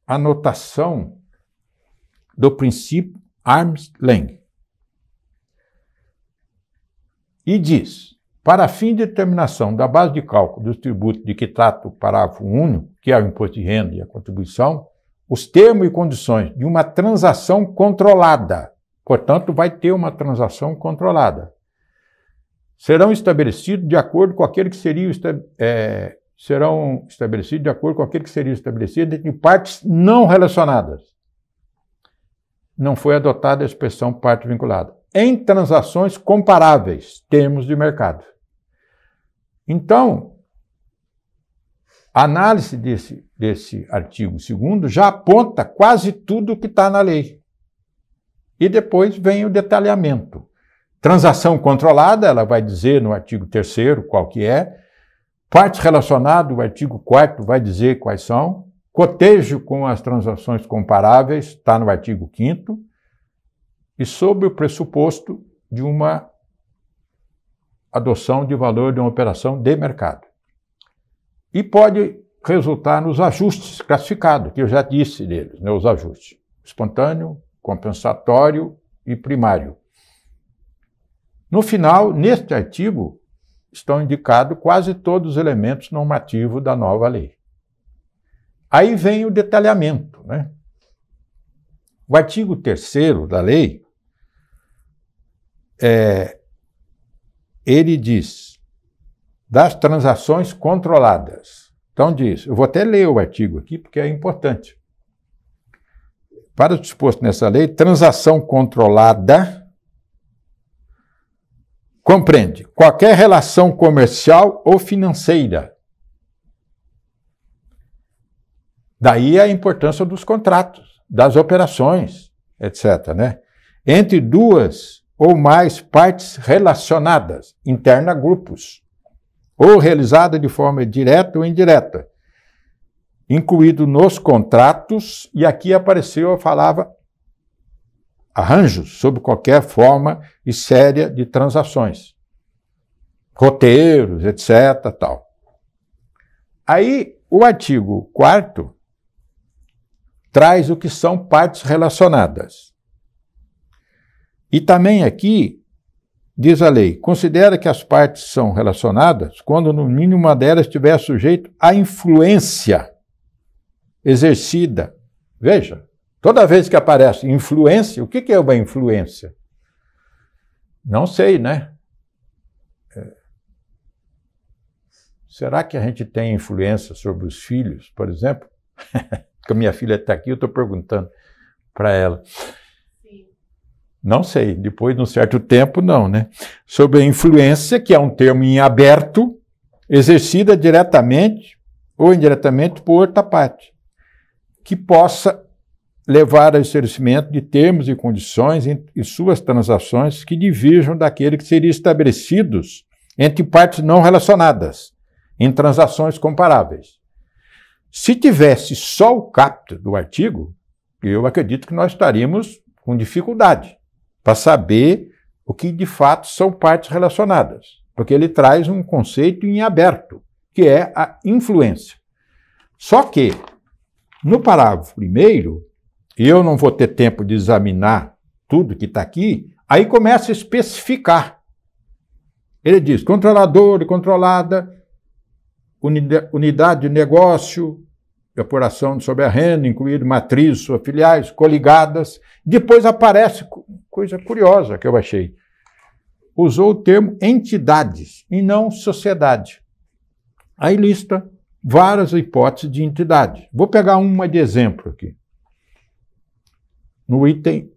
anotação do princípio arm's length. E diz: para fim de determinação da base de cálculo dos tributos de que trata o parágrafo único, que é o imposto de renda e a contribuição, os termos e condições de uma transação controlada, portanto, vai ter uma transação controlada, serão estabelecidos de acordo com aquele que seria estabelecido entre partes não relacionadas. Não foi adotada a expressão parte vinculada. Em transações comparáveis, termos de mercado. Então, a análise desse artigo 2º já aponta quase tudo que está na lei. E depois vem o detalhamento. Transação controlada, ela vai dizer no artigo 3º qual que é. Partes relacionadas, o artigo 4º vai dizer quais são. Cotejo com as transações comparáveis, está no artigo 5º. E sob o pressuposto de uma adoção de valor de uma operação de mercado. E pode resultar nos ajustes classificados, que eu já disse deles, né, os ajustes: espontâneo, compensatório e primário. No final, neste artigo, estão indicados quase todos os elementos normativos da nova lei. Aí vem o detalhamento, né? O artigo 3º da lei, ele diz das transações controladas. Então diz, eu vou até ler o artigo aqui porque é importante. Para o disposto nessa lei, transação controlada compreende qualquer relação comercial ou financeira. Daí a importância dos contratos, das operações, etc., né? Entre duas ou mais partes relacionadas, interna a grupos, ou realizada de forma direta ou indireta, incluído nos contratos, e aqui apareceu, eu falava, arranjos sobre qualquer forma e séria de transações, roteiros, etc., tal. Aí, o artigo 4º traz o que são partes relacionadas. E também aqui, diz a lei, considera que as partes são relacionadas quando no mínimo uma delas estiver sujeita à influência exercida. Veja, toda vez que aparece influência, o que é uma influência? Não sei, né? Será que a gente tem influência sobre os filhos, por exemplo? Porque a minha filha está aqui, eu estou perguntando para ela. Não sei, depois de um certo tempo, não, né? Sobre a influência, que é um termo em aberto, exercida diretamente ou indiretamente por outra parte, que possa levar ao estabelecimento de termos e condições em suas transações que divirjam daquele que seriam estabelecidos entre partes não relacionadas, em transações comparáveis. Se tivesse só o caput do artigo, eu acredito que nós estaríamos com dificuldade para saber o que de fato são partes relacionadas, porque ele traz um conceito em aberto, que é a influência. Só que, no parágrafo primeiro, eu não vou ter tempo de examinar tudo que está aqui, aí começa a especificar. Ele diz, controlador e controlada, unidade de negócio, de apuração sobre a renda, incluindo matrizes ou filiais, coligadas. Depois aparece coisa curiosa que eu achei. Usou o termo entidades e não sociedade. Aí lista várias hipóteses de entidade. Vou pegar uma de exemplo aqui. No item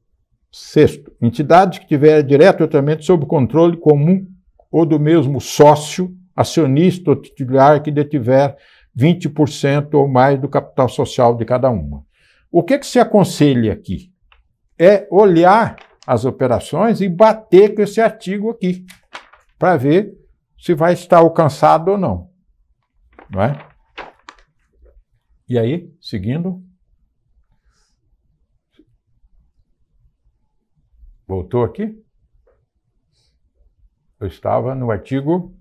6º, entidade que tiver direto ou diretamente sob controle comum ou do mesmo sócio, acionista ou titular que detiver 20% ou mais do capital social de cada uma. O que se aconselha aqui? É olhar as operações e bater com esse artigo aqui, para ver se vai estar alcançado ou não. Não é? E aí, seguindo. Voltou aqui? Eu estava no artigo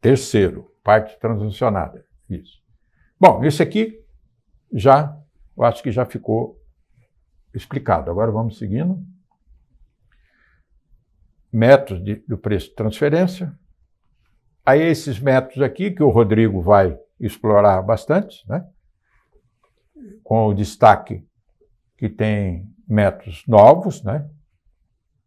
3º, parte transacionada. Isso. Bom, esse aqui eu acho que já ficou explicado. Agora vamos seguindo. Métodos do preço de transferência. Aí esses métodos aqui que o Rodrigo vai explorar bastante, né? Com o destaque que tem métodos novos, né?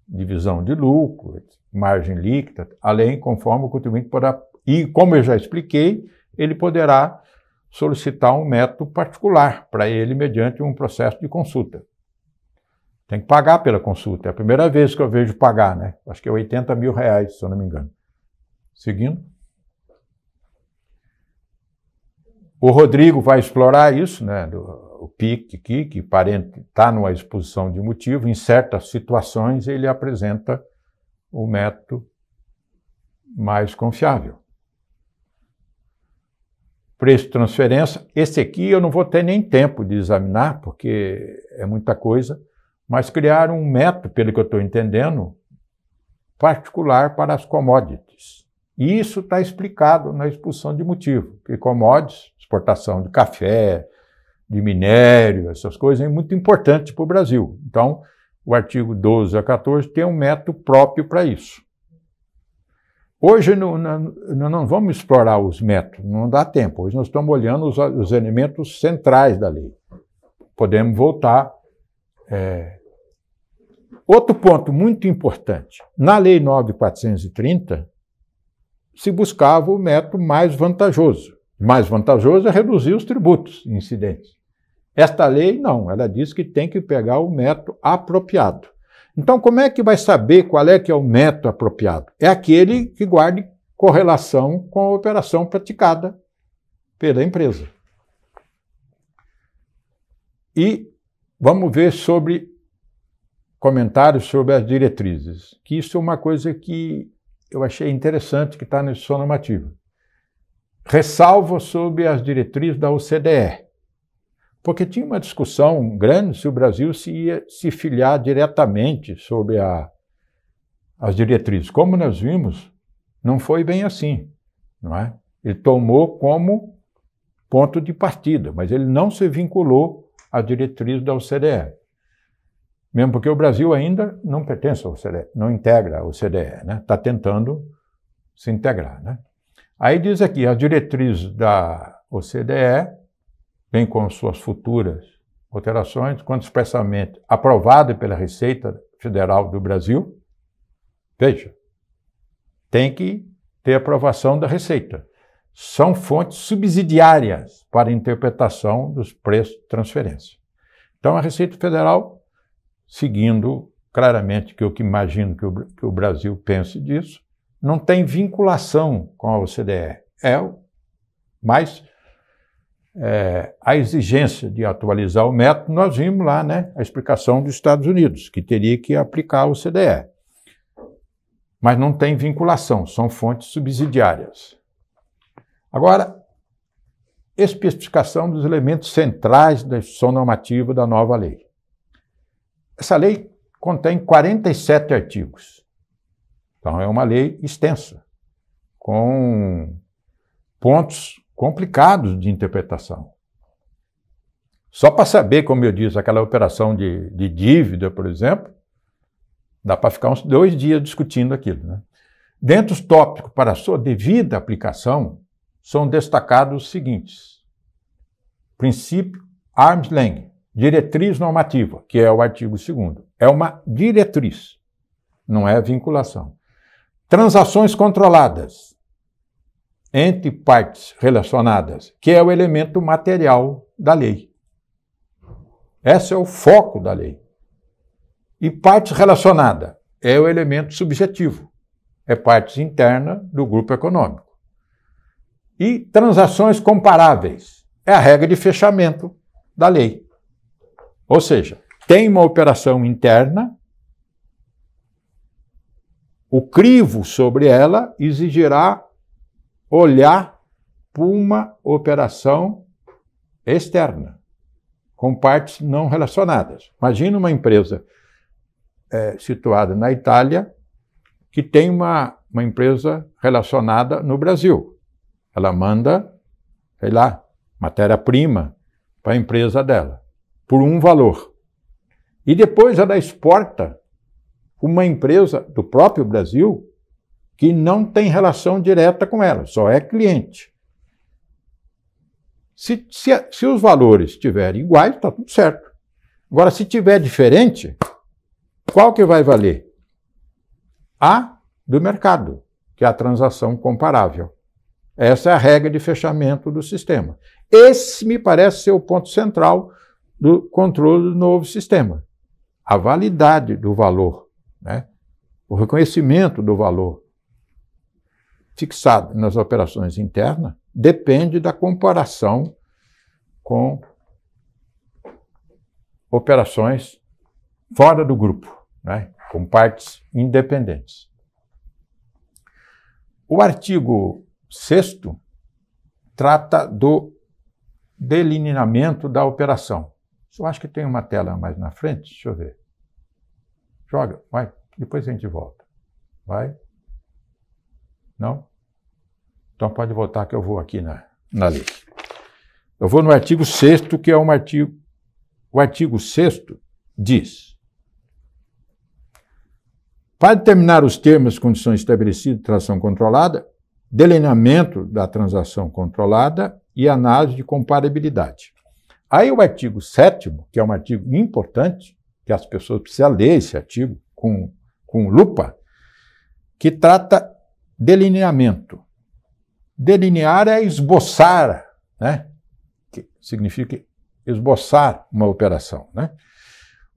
Divisão de lucro, margem líquida, além, conforme o contribuinte poderá, e como eu já expliquei, ele poderá solicitar um método particular para ele mediante um processo de consulta. Tem que pagar pela consulta, é a primeira vez que eu vejo pagar, né? Acho que é R$80 mil, se eu não me engano. Seguindo. O Rodrigo vai explorar isso, né? O PIC aqui, que está numa exposição de motivo, em certas situações ele apresenta o método mais confiável. Preço de transferência, esse aqui eu não vou ter nem tempo de examinar, porque é muita coisa, mas criar um método, pelo que eu estou entendendo, particular para as commodities. E isso está explicado na exposição de motivo, que commodities, exportação de café, de minério, essas coisas, é muito importante para o Brasil. Então, o artigo 12 a 14 tem um método próprio para isso. Hoje não vamos explorar os métodos, não dá tempo. Hoje nós estamos olhando os elementos centrais da lei. Podemos voltar. Outro ponto muito importante. Na Lei 9.430, se buscava o método mais vantajoso. Mais vantajoso é reduzir os tributos incidentes. Esta lei, não, ela diz que tem que pegar o método apropriado. Então, como é que vai saber qual é que é o método apropriado? É aquele que guarde correlação com a operação praticada pela empresa. E vamos ver sobre comentários sobre as diretrizes, que isso é uma coisa que eu achei interessante que está na instituição normativa. Ressalva sobre as diretrizes da OCDE, porque tinha uma discussão grande se o Brasil se ia se filiar diretamente sobre as diretrizes. Como nós vimos, não foi bem assim, não é? Ele tomou como ponto de partida, mas ele não se vinculou às diretrizes da OCDE. Mesmo porque o Brasil ainda não pertence à OCDE, não integra a OCDE, né? Está tentando se integrar, né? Aí diz aqui, as diretrizes da OCDE, bem como suas futuras alterações, quando expressamente aprovada pela Receita Federal do Brasil, veja, tem que ter aprovação da Receita. São fontes subsidiárias para a interpretação dos preços de transferência. Então, a Receita Federal seguindo claramente que eu que imagino que o Brasil pense disso, não tem vinculação com a OCDE. Mas a exigência de atualizar o método, nós vimos lá, né, a explicação dos Estados Unidos, que teria que aplicar a OCDE. Mas não tem vinculação, são fontes subsidiárias. Agora, especificação dos elementos centrais da instituição normativa da nova lei. Essa lei contém 47 artigos. Então, é uma lei extensa, com pontos complicados de interpretação. Só para saber, como eu disse, aquela operação de dívida, por exemplo, dá para ficar uns 2 dias discutindo aquilo, né? Dentre os tópicos para a sua devida aplicação, são destacados os seguintes. Princípio arm's length, diretriz normativa, que é o artigo 2º. É uma diretriz, não é vinculação. Transações controladas entre partes relacionadas, que é o elemento material da lei. Esse é o foco da lei. E parte relacionada é o elemento subjetivo, é parte interna do grupo econômico. E transações comparáveis é a regra de fechamento da lei. Ou seja, tem uma operação interna, o crivo sobre ela exigirá olhar para uma operação externa, com partes não relacionadas. Imagina uma empresa situada na Itália que tem uma empresa relacionada no Brasil. Ela manda, sei lá, matéria-prima para a empresa dela, por um valor. E depois ela exporta uma empresa do próprio Brasil que não tem relação direta com ela, só é cliente. Se os valores estiverem iguais, está tudo certo. Agora, se tiver diferente, qual que vai valer? A do mercado, que é a transação comparável. Essa é a regra de fechamento do sistema. Esse me parece ser o ponto central do controle do novo sistema. A validade do valor, né? O reconhecimento do valor fixado nas operações internas depende da comparação com operações fora do grupo, né? Com partes independentes. O artigo 6º trata do delineamento da operação. Eu acho que tem uma tela mais na frente, deixa eu ver. Joga, vai, depois a gente volta. Vai? Não? Então pode voltar que eu vou aqui na lei. Eu vou no artigo 6º, que é um artigo... O artigo 6º diz: para determinar os termos e condições estabelecidos de transação controlada, delineamento da transação controlada e análise de comparabilidade. Aí o artigo 7º, que é um artigo importante, que as pessoas precisam ler esse artigo com lupa, que trata delineamento. Delinear é esboçar, né? Que significa esboçar uma operação, né?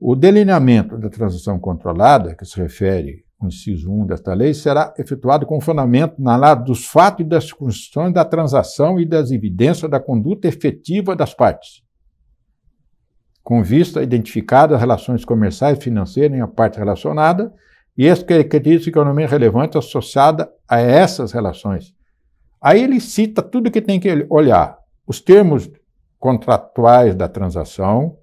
O delineamento da transação controlada, que se refere ao inciso 1 desta lei, será efetuado com fundamento na análise dos fatos e das circunstâncias da transação e das evidências da conduta efetiva das partes, com vista a identificar as relações comerciais e financeiras em a parte relacionada e as características economicamente relevantes associadas a essas relações. Aí ele cita tudo que tem que olhar: os termos contratuais da transação,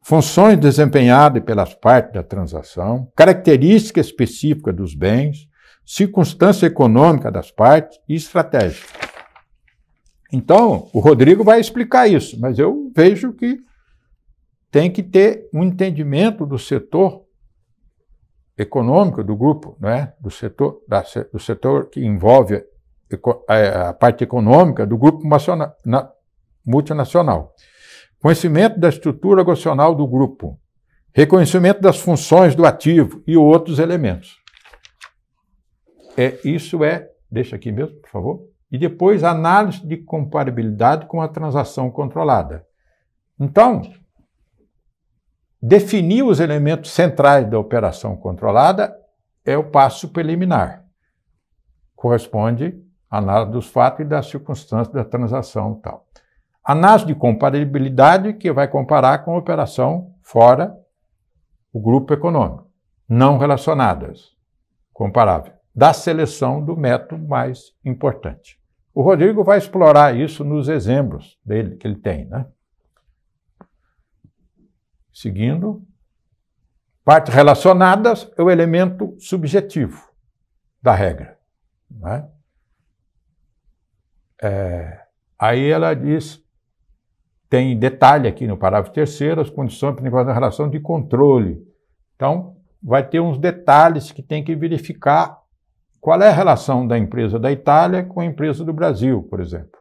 funções desempenhadas pelas partes da transação, características específicas dos bens, circunstância econômica das partes e estratégia. Então, o Rodrigo vai explicar isso, mas eu vejo que tem que ter um entendimento do setor econômico do grupo, né? do setor que envolve a parte econômica do grupo multinacional. Conhecimento da estrutura organizacional do grupo, reconhecimento das funções do ativo e outros elementos. Deixa aqui mesmo, por favor. E depois, análise de comparabilidade com a transação controlada. Então, definir os elementos centrais da operação controlada é o passo preliminar. Corresponde à análise dos fatos e das circunstâncias da transação e tal. Análise de comparabilidade, que vai comparar com a operação fora o grupo econômico, não relacionadas, comparável, da seleção do método mais importante. O Rodrigo vai explorar isso nos exemplos dele, que ele tem, né? Seguindo, partes relacionadas é o elemento subjetivo da regra, né? Aí ela diz, tem detalhe aqui no parágrafo 3º, as condições para a relação de controle. Então, vai ter uns detalhes que tem que verificar qual é a relação da empresa da Itália com a empresa do Brasil, por exemplo.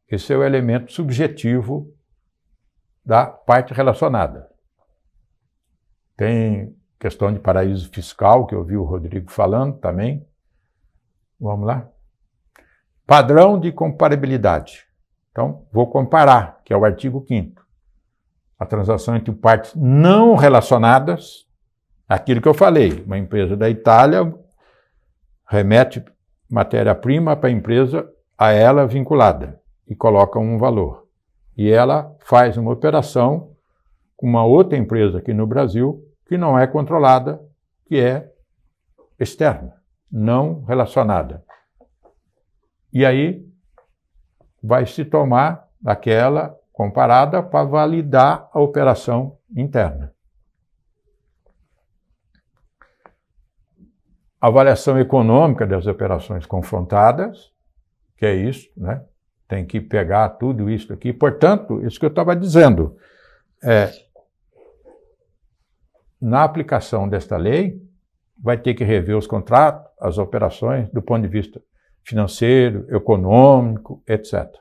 Esse é o elemento subjetivo da parte relacionada. Tem questão de paraíso fiscal, que eu vi o Rodrigo falando também. Vamos lá. Padrão de comparabilidade. Então, vou comparar, que é o artigo 5º. A transação entre partes não relacionadas, aquilo que eu falei, uma empresa da Itália remete matéria-prima para a empresa a ela vinculada e coloca um valor. E ela faz uma operação com uma outra empresa aqui no Brasil que não é controlada, que é externa, não relacionada. E aí vai se tomar aquela comparada para validar a operação interna. Avaliação econômica das operações confrontadas, que é isso, né? Tem que pegar tudo isso aqui. Portanto, isso que eu estava dizendo, na aplicação desta lei, vai ter que rever os contratos, as operações, do ponto de vista financeiro, econômico, etc.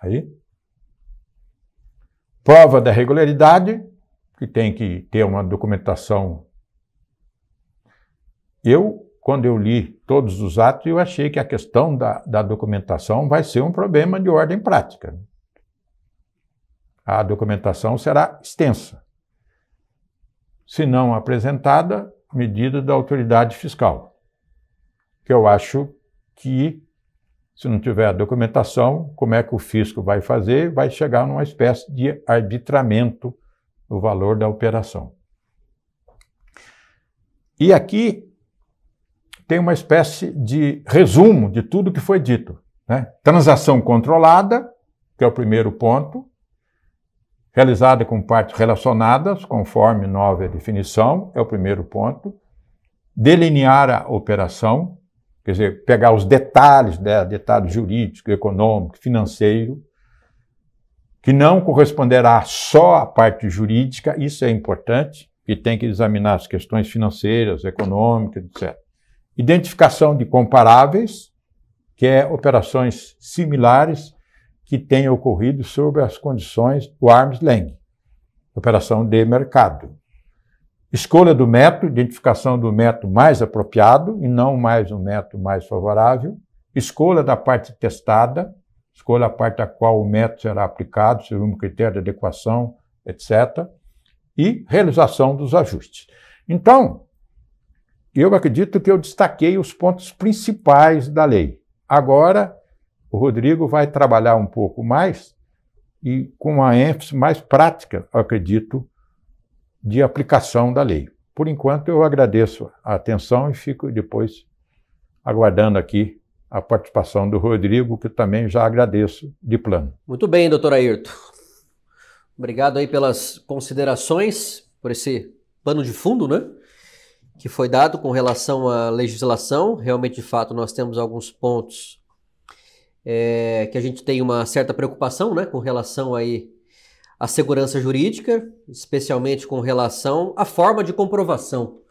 Aí, prova da regularidade, que tem que ter uma documentação. Quando eu li todos os atos, eu achei que a questão da documentação vai ser um problema de ordem prática. A documentação será extensa. Se não apresentada, medida da autoridade fiscal. Que eu acho que, se não tiver a documentação, como é que o fisco vai fazer? Vai chegar numa espécie de arbitramento do valor da operação. E aqui tem uma espécie de resumo de tudo que foi dito, né? Transação controlada, que é o primeiro ponto, realizada com partes relacionadas, conforme nova definição, é o primeiro ponto. Delinear a operação, quer dizer, pegar os detalhes dela, detalhe jurídico, econômico, financeiro, que não corresponderá só à parte jurídica, isso é importante, e tem que examinar as questões financeiras, econômicas, etc. Identificação de comparáveis, que é operações similares que tenham ocorrido sob as condições do arm's length, operação de mercado. Escolha do método, identificação do método mais apropriado e não mais um método mais favorável. Escolha da parte testada, escolha a parte a qual o método será aplicado, segundo o critério de adequação, etc. E realização dos ajustes. Então, eu acredito que eu destaquei os pontos principais da lei. Agora, o Rodrigo vai trabalhar um pouco mais e com uma ênfase mais prática, eu acredito, de aplicação da lei. Por enquanto, eu agradeço a atenção e fico depois aguardando aqui a participação do Rodrigo, que também já agradeço de plano. Muito bem, doutor Airton. Obrigado aí pelas considerações, por esse pano de fundo, né, que foi dado com relação à legislação. Realmente, de fato, nós temos alguns pontos que a gente tem uma certa preocupação, né, com relação aí à segurança jurídica, especialmente com relação à forma de comprovação,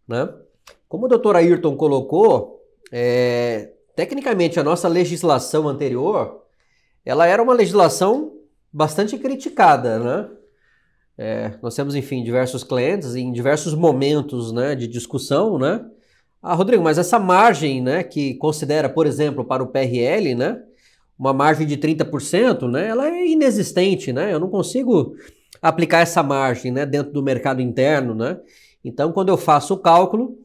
né? Como o doutor Airton colocou, tecnicamente a nossa legislação anterior, ela era uma legislação bastante criticada, né? Nós temos, enfim, diversos clientes em diversos momentos, né, de discussão, né? Rodrigo, mas essa margem, né, que considera, por exemplo, para o PRL, né, uma margem de 30%, né, ela é inexistente, né? Eu não consigo aplicar essa margem, né, dentro do mercado interno, né? Então, quando eu faço o cálculo,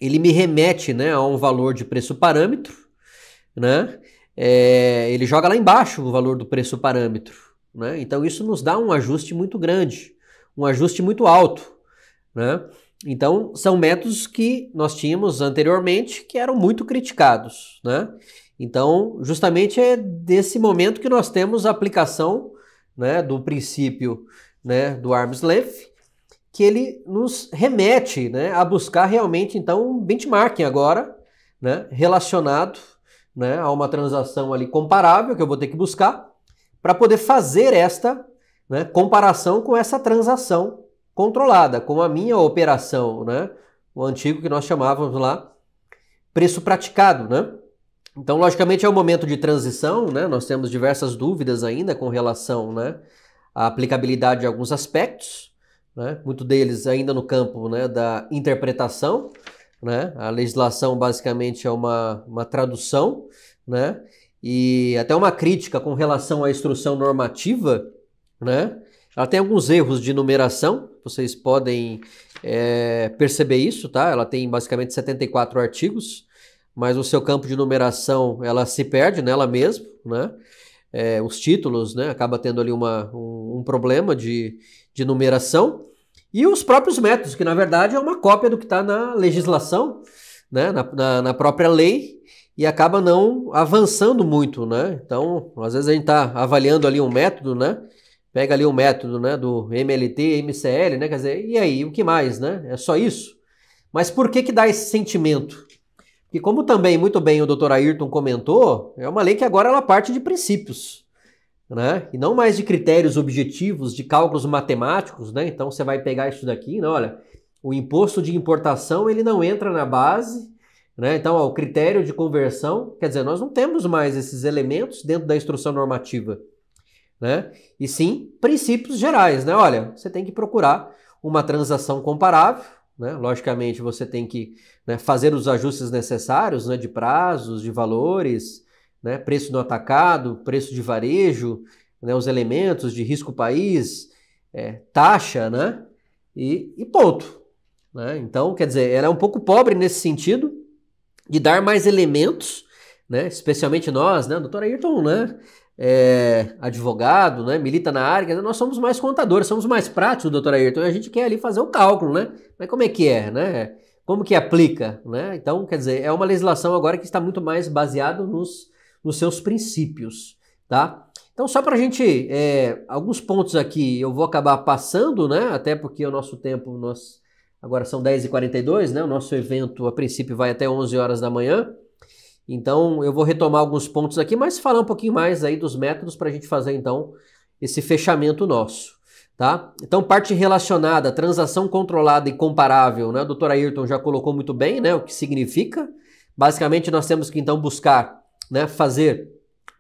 ele me remete, né, a um valor de preço parâmetro, né? Ele joga lá embaixo o valor do preço parâmetro, né? Então, isso nos dá um ajuste muito grande, um ajuste muito alto, né? Então, são métodos que nós tínhamos anteriormente que eram muito criticados, né? Então, justamente é desse momento que nós temos a aplicação, né, do princípio, né, do arm's length, que ele nos remete, né, a buscar realmente, então, um benchmarking agora, né, relacionado, né, a uma transação ali comparável que eu vou ter que buscar para poder fazer esta, né, comparação com essa transação controlada, com a minha operação, né, o antigo que nós chamávamos lá preço praticado, né? Então, logicamente, é um momento de transição, né? Nós temos diversas dúvidas ainda com relação, né, à aplicabilidade de alguns aspectos, né? Muito deles ainda no campo, né, da interpretação, né? A legislação basicamente é uma tradução, né? E até uma crítica com relação à instrução normativa, né? Ela tem alguns erros de numeração, vocês podem perceber isso, tá? Ela tem basicamente 74 artigos, mas o seu campo de numeração, ela se perde nela mesma, né? Os títulos, né? Acaba tendo ali um problema de numeração. E os próprios métodos, que na verdade é uma cópia do que está na legislação, né? Na própria lei, e acaba não avançando muito, né? Então, às vezes a gente está avaliando ali um método, né? Pega ali um método, né, do MLT, MCL, né? Quer dizer, e aí, o que mais, né? É só isso? Mas por que dá esse sentimento? E como também, muito bem, o Dr. Ayrton comentou, é uma lei que agora ela parte de princípios, né? E não mais de critérios objetivos, de cálculos matemáticos, né? Então você vai pegar isso daqui, né? Olha, o imposto de importação ele não entra na base, né? Então, ó, o critério de conversão, quer dizer, nós não temos mais esses elementos dentro da instrução normativa, né? E sim princípios gerais, né? Olha, você tem que procurar uma transação comparável, né? Logicamente, você tem que, né, fazer os ajustes necessários, né, de prazos, de valores, né, preço no atacado, preço de varejo, né, os elementos de risco país, taxa, né, e ponto, né? Então, quer dizer, ela é um pouco pobre nesse sentido de dar mais elementos, né, especialmente nós, né, Dr. Ayrton, né, advogado, né, milita na área, nós somos mais contadores, somos mais práticos, doutor Ayrton, e a gente quer ali fazer o cálculo, né? Mas como é que é, né? Como que aplica, né? Então, quer dizer, é uma legislação agora que está muito mais baseado nos seus princípios, tá? Então, só para a gente, alguns pontos aqui eu vou acabar passando, né? Até porque o nosso tempo, agora são 10h42, né? O nosso evento, a princípio, vai até 11 horas da manhã. Então, eu vou retomar alguns pontos aqui, mas falar um pouquinho mais aí dos métodos para a gente fazer, então, esse fechamento nosso, tá? Então, parte relacionada, transação controlada e comparável, né? O Dr. Ayrton já colocou muito bem, né? O que significa. Basicamente, nós temos que, então, buscar, né? Fazer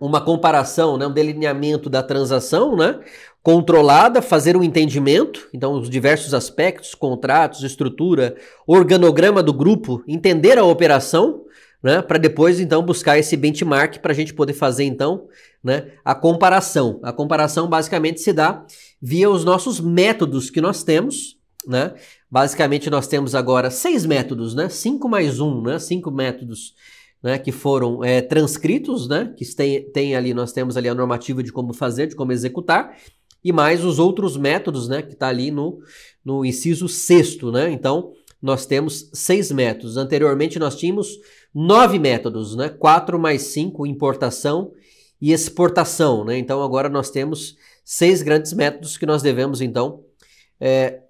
uma comparação, né? Um delineamento da transação, né? Controlada, fazer um entendimento, então, os diversos aspectos, contratos, estrutura, organograma do grupo, entender a operação, né, para depois, então, buscar esse benchmark para a gente poder fazer, então, né, a comparação. A comparação, basicamente, se dá via os nossos métodos que nós temos, né? Basicamente, nós temos agora 6 métodos, né? 5 mais 1, né? 5 métodos, né, que foram transcritos, né? Que tem ali, nós temos ali a normativa de como fazer, de como executar, e mais os outros métodos, né? Que está ali no inciso 6º, né? Então, nós temos 6 métodos. Anteriormente, nós tínhamos 9 métodos, né? 4 mais 5, importação e exportação, né? Então, agora nós temos 6 grandes métodos que nós devemos, então,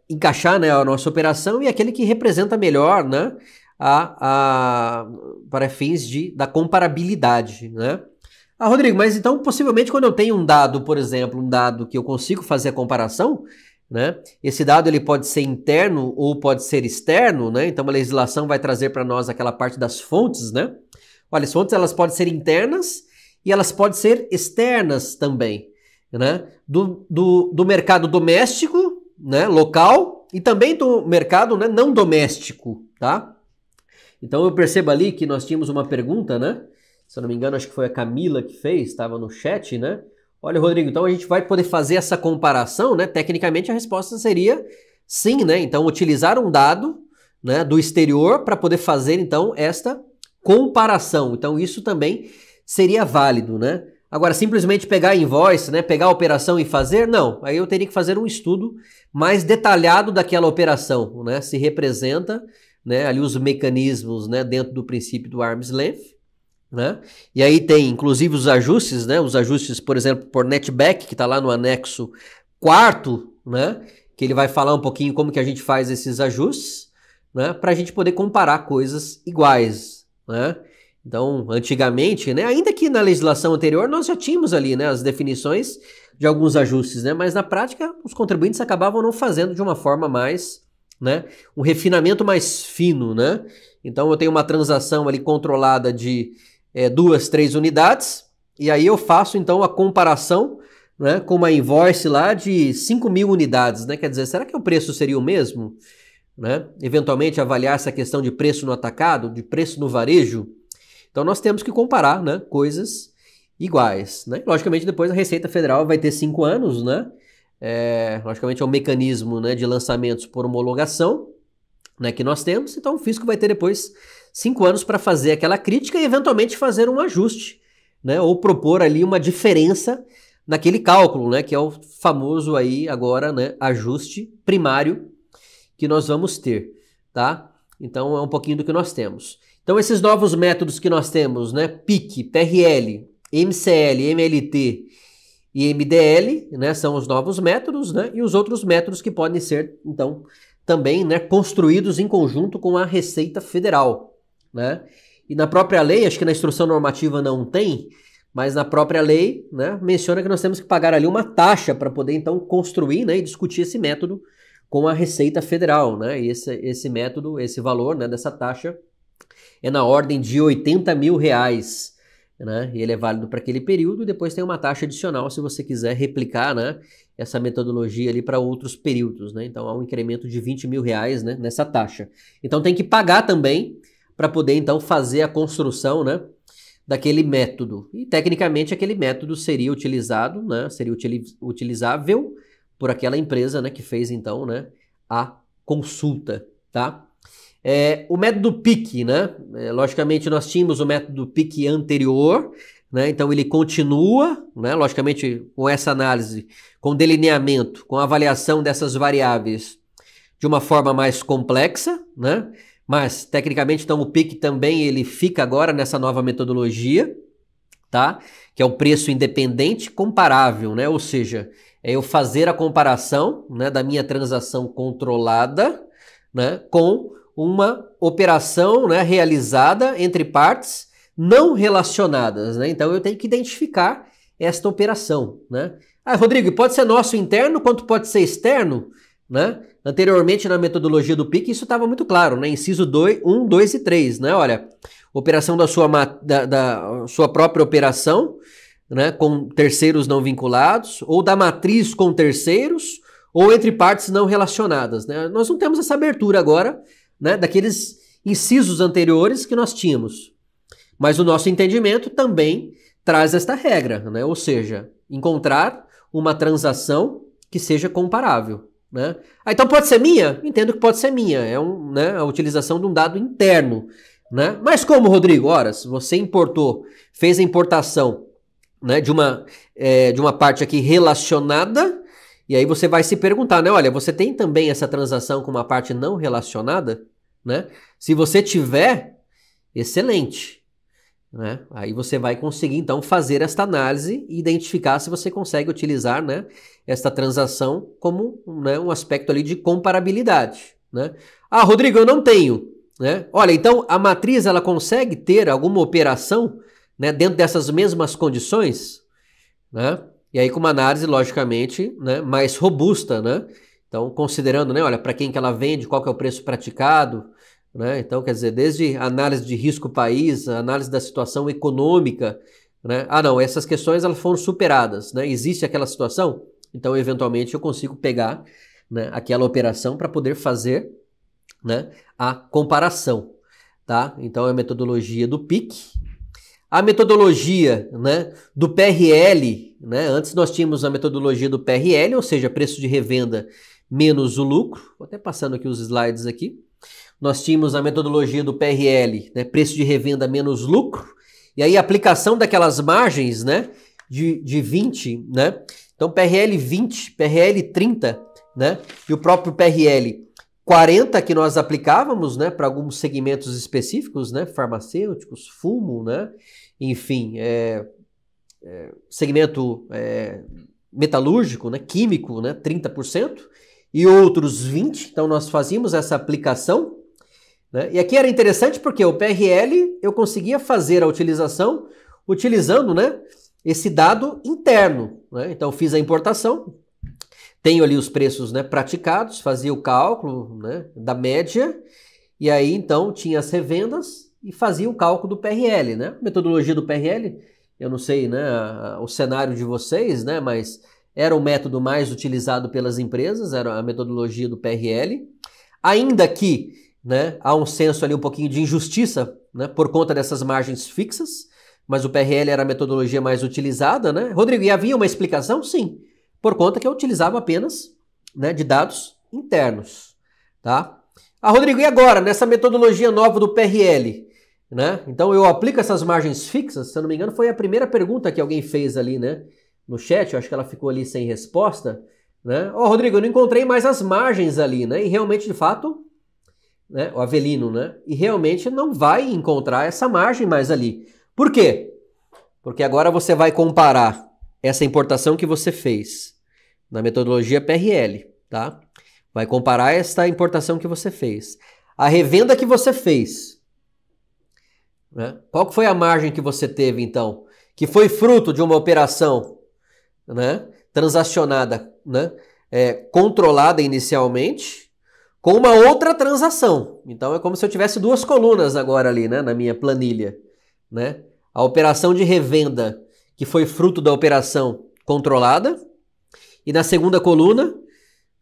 encaixar, né, a nossa operação e aquele que representa melhor, né, para fins da comparabilidade, né? Ah, Rodrigo, mas então, possivelmente, quando eu tenho um dado, por exemplo, um dado que eu consigo fazer a comparação, né? Esse dado ele pode ser interno ou pode ser externo, né? Então a legislação vai trazer para nós aquela parte das fontes, né? Olha, as fontes elas podem ser internas e elas podem ser externas também, né? Do mercado doméstico, né? Local e também do mercado, né? Não doméstico, tá? Então eu percebo ali que nós tínhamos uma pergunta, né? Se eu não me engano, acho que foi a Camila que fez, estava no chat, né? Olha, Rodrigo, então a gente vai poder fazer essa comparação, né? Tecnicamente a resposta seria sim, né? Então utilizar um dado, né, do exterior para poder fazer então esta comparação. Então isso também seria válido, né? Agora simplesmente pegar a invoice, né, pegar a operação e fazer, não. Aí eu teria que fazer um estudo mais detalhado daquela operação, né? Se representa, né, ali os mecanismos, né, dentro do princípio do arm's length, né? E aí tem inclusive os ajustes, né? Os ajustes, por exemplo, por netback, que está lá no anexo 4º, né? Que ele vai falar um pouquinho como que a gente faz esses ajustes, né? Para a gente poder comparar coisas iguais, né? Então, antigamente, né? Ainda que na legislação anterior nós já tínhamos ali, né, as definições de alguns ajustes, né? Mas na prática os contribuintes acabavam não fazendo de uma forma mais, né? Um refinamento mais fino, né? Então eu tenho uma transação ali controlada de 2, 3 unidades, e aí eu faço então a comparação, né, com uma invoice lá de 5.000 unidades, né? Quer dizer, será que o preço seria o mesmo? Né? Eventualmente avaliar essa questão de preço no atacado, de preço no varejo. Então nós temos que comparar, né, coisas iguais, né? Logicamente depois a Receita Federal vai ter 5 anos, né? Logicamente é um mecanismo, né, de lançamentos por homologação, né, que nós temos, então o fisco vai ter depois 5 anos para fazer aquela crítica e eventualmente fazer um ajuste, né, ou propor ali uma diferença naquele cálculo, né, que é o famoso aí agora, né, ajuste primário que nós vamos ter, tá? Então é um pouquinho do que nós temos. Então esses novos métodos que nós temos, né, PIC, PRL, MCL, MLT e MDL, né, são os novos métodos, né, e os outros métodos que podem ser, então, também, né, construídos em conjunto com a Receita Federal, né? E na própria lei, acho que na instrução normativa não tem, mas na própria lei, né, menciona que nós temos que pagar ali uma taxa para poder então construir, né, e discutir esse método com a Receita Federal, né? E esse método, esse valor, né, dessa taxa é na ordem de R$80.000, né? E ele é válido para aquele período e depois tem uma taxa adicional se você quiser replicar, né, essa metodologia ali para outros períodos, né? Então há um incremento de R$20.000, né, nessa taxa. Então tem que pagar também para poder então fazer a construção, né, daquele método. E tecnicamente aquele método seria utilizado, né, seria utilizável por aquela empresa, né, que fez então, né, a consulta, tá? O método PIC, né? Logicamente nós tínhamos o método PIC anterior, né? Então ele continua, né? Logicamente com essa análise, com delineamento, com avaliação dessas variáveis de uma forma mais complexa, né? Mas tecnicamente então o PIC também ele fica agora nessa nova metodologia, tá? Que é o preço independente comparável, né? Ou seja, é eu fazer a comparação, né, da minha transação controlada, né, com uma operação, né, realizada entre partes não relacionadas, né? Então eu tenho que identificar esta operação, né? Rodrigo, pode ser nosso interno quanto pode ser externo, né? Anteriormente na metodologia do PIC isso estava muito claro, né? Inciso 1, 2 e 3, né? Olha, operação da sua própria operação, né, com terceiros não vinculados, ou da matriz com terceiros, ou entre partes não relacionadas, né? Nós não temos essa abertura agora, né, daqueles incisos anteriores que nós tínhamos. Mas o nosso entendimento também traz esta regra, né? Ou seja, encontrar uma transação que seja comparável, né? Então pode ser minha? Entendo que pode ser minha, né, a utilização de um dado interno, né? Mas como, Rodrigo? Ora, se você fez a importação, né, de uma parte aqui relacionada, e aí você vai se perguntar, né? Olha, você tem também essa transação com uma parte não relacionada, né? Se você tiver, excelente, né? Aí você vai conseguir então fazer esta análise e identificar se você consegue utilizar, né, esta transação como, né, um aspecto ali de comparabilidade, né? Rodrigo, eu não tenho, né? Olha, então a matriz ela consegue ter alguma operação, né, dentro dessas mesmas condições, né? E aí com uma análise, logicamente, né, mais robusta, né? Então, considerando, né, olha, para quem que ela vende, qual que é o preço praticado, né? Então, quer dizer, desde análise de risco país, análise da situação econômica, né? Não, essas questões elas foram superadas, né? Existe aquela situação, então, eventualmente, eu consigo pegar, né, aquela operação para poder fazer, né, a comparação, tá? Então, é a metodologia do PIC. a metodologia, né, do PRL, né? Antes nós tínhamos a metodologia do PRL, ou seja, preço de revenda menos o lucro. Vou até passando aqui os slides aqui. Nós tínhamos a metodologia do PRL, né, preço de revenda menos lucro, e aí a aplicação daquelas margens, né, de 20, né? Então PRL 20, PRL 30, né? E o próprio PRL 40 que nós aplicávamos, né, para alguns segmentos específicos, né, farmacêuticos, fumo, né, enfim, segmento metalúrgico, né, químico, né, 30%, e outros 20%, então nós fazíamos essa aplicação, né, e aqui era interessante porque o PRL eu conseguia fazer a utilização utilizando, né, esse dado interno, né, então fiz a importação, tenho ali os preços, né, praticados, fazia o cálculo, né, da média, e aí então tinha as revendas e fazia o cálculo do PRL, né? Metodologia do PRL, eu não sei, né, o cenário de vocês, né, mas era o método mais utilizado pelas empresas, era a metodologia do PRL. Ainda que, né, há um senso ali um pouquinho de injustiça, né, por conta dessas margens fixas, mas o PRL era a metodologia mais utilizada, né? Rodrigo, e havia uma explicação? Sim. Por conta que eu utilizava apenas, né, de dados internos, tá? Rodrigo, e agora, nessa metodologia nova do PRL, né? Então eu aplico essas margens fixas, se eu não me engano foi a primeira pergunta que alguém fez ali, né, no chat, eu acho que ela ficou ali sem resposta, né? Rodrigo, eu não encontrei mais as margens ali, né? E realmente, de fato, né, o Avelino, né? E realmente não vai encontrar essa margem mais ali. Por quê? Porque agora você vai comparar essa importação que você fez na metodologia PRL, tá? Vai comparar esta importação que você fez. A revenda que você fez, né? Qual que foi a margem que você teve, então? Que foi fruto de uma operação, né, transacionada, né, controlada inicialmente, com uma outra transação. Então é como se eu tivesse duas colunas agora ali, né, na minha planilha, né? A operação de revenda, que foi fruto da operação controlada, e na segunda coluna,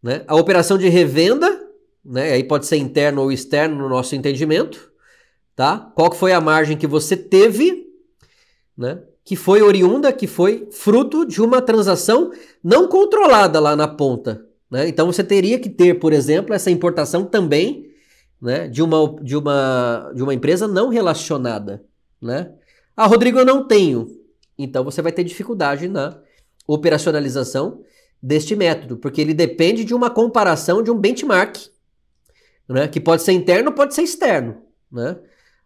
né, a operação de revenda, né, aí pode ser interno ou externo no nosso entendimento, tá? Qual que foi a margem que você teve, né, que foi oriunda, que foi fruto de uma transação não controlada lá na ponta, né? Então você teria que ter, por exemplo, essa importação também, né, de uma empresa não relacionada, né? Rodrigo, eu não tenho. Então você vai ter dificuldade na operacionalização deste método, porque ele depende de uma comparação de um benchmark, né, que pode ser interno, pode ser externo, né?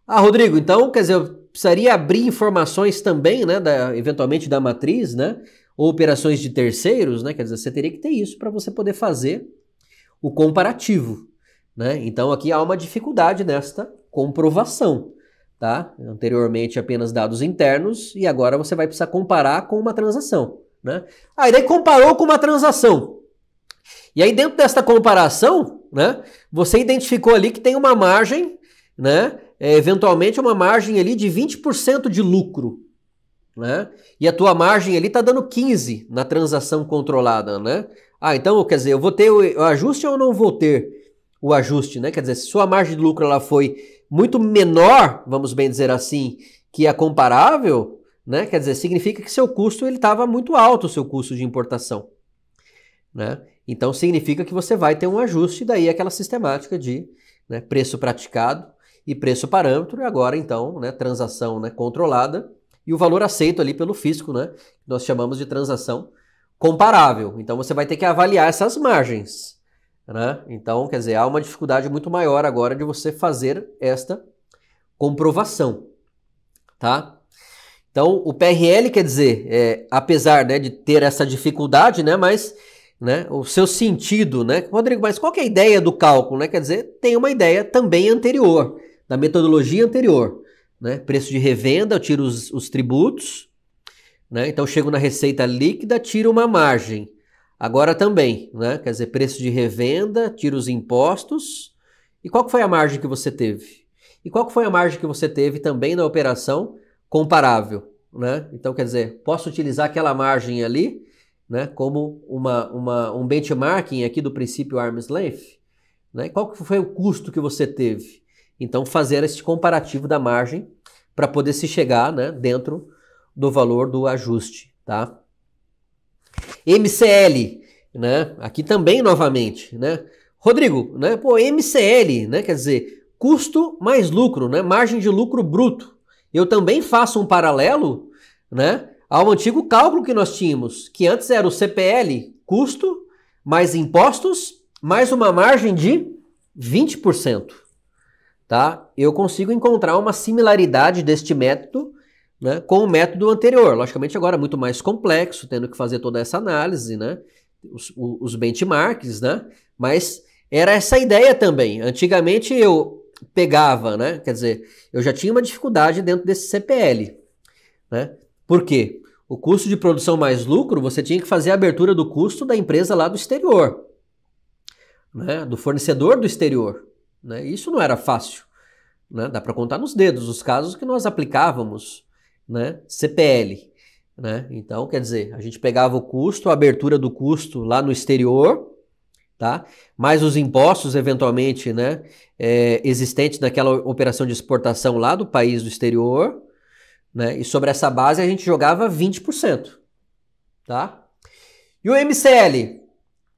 Rodrigo, então, quer dizer, eu precisaria abrir informações também, né, eventualmente da matriz, né, ou operações de terceiros, né, quer dizer, você teria que ter isso para você poder fazer o comparativo, né? Então aqui há uma dificuldade nesta comprovação, tá? Anteriormente apenas dados internos e agora você vai precisar comparar com uma transação, né? E daí comparou com uma transação. E aí dentro desta comparação, né, você identificou ali que tem uma margem, né, eventualmente uma margem ali de 20% de lucro, né? E a tua margem ali está dando 15% na transação controlada, né? Então, quer dizer, eu vou ter o ajuste ou não vou ter o ajuste, né? Quer dizer, se sua margem de lucro ela foi muito menor, vamos bem dizer assim, que a comparável, né? Quer dizer, significa que seu custo ele estava muito alto, o seu custo de importação, né? Então significa que você vai ter um ajuste, daí aquela sistemática de, né, preço praticado e preço parâmetro, e agora então, né, transação, né, controlada e o valor aceito ali pelo fisco, né? Nós chamamos de transação comparável. Então você vai ter que avaliar essas margens, né? Então, quer dizer, há uma dificuldade muito maior agora de você fazer esta comprovação, tá? Então, o PRL, quer dizer, apesar, né, de ter essa dificuldade, né, mas, né, o seu sentido, né? Rodrigo, mas qual que é a ideia do cálculo, né? Quer dizer, tem uma ideia também anterior, da metodologia anterior, né? Preço de revenda, eu tiro os tributos, né? Então, chego na receita líquida, tiro uma margem. Agora também, né? Quer dizer, preço de revenda, tiro os impostos. E qual que foi a margem que você teve? E qual que foi a margem que você teve também na operação comparável, né? Então, quer dizer, posso utilizar aquela margem ali, né, como um benchmarking aqui do princípio Arm's Length, né? Qual que foi o custo que você teve? Então, fazer esse comparativo da margem para poder se chegar, né, dentro do valor do ajuste, tá? MCL, né? Aqui também novamente, né? Rodrigo, né? Pô, MCL, né? Quer dizer, custo mais lucro, né? Margem de lucro bruto. Eu também faço um paralelo, né, ao antigo cálculo que nós tínhamos, que antes era o CPL, custo mais impostos, mais uma margem de 20%, tá? Eu consigo encontrar uma similaridade deste método, né, com o método anterior. Logicamente agora muito mais complexo, tendo que fazer toda essa análise, né, os benchmarks, né, mas era essa ideia também. Antigamente eu pegava, né, quer dizer, eu já tinha uma dificuldade dentro desse CPL, né? Por quê? O custo de produção mais lucro, você tinha que fazer a abertura do custo da empresa lá do exterior, né, do fornecedor do exterior, né? Isso não era fácil, né? Dá para contar nos dedos os casos que nós aplicávamos, né, CPL, né? Então, quer dizer, a gente pegava o custo, a abertura do custo lá no exterior, tá? Mais os impostos, eventualmente, né, existentes naquela operação de exportação lá do país do exterior, né? E sobre essa base a gente jogava 20%, tá? E o MCL,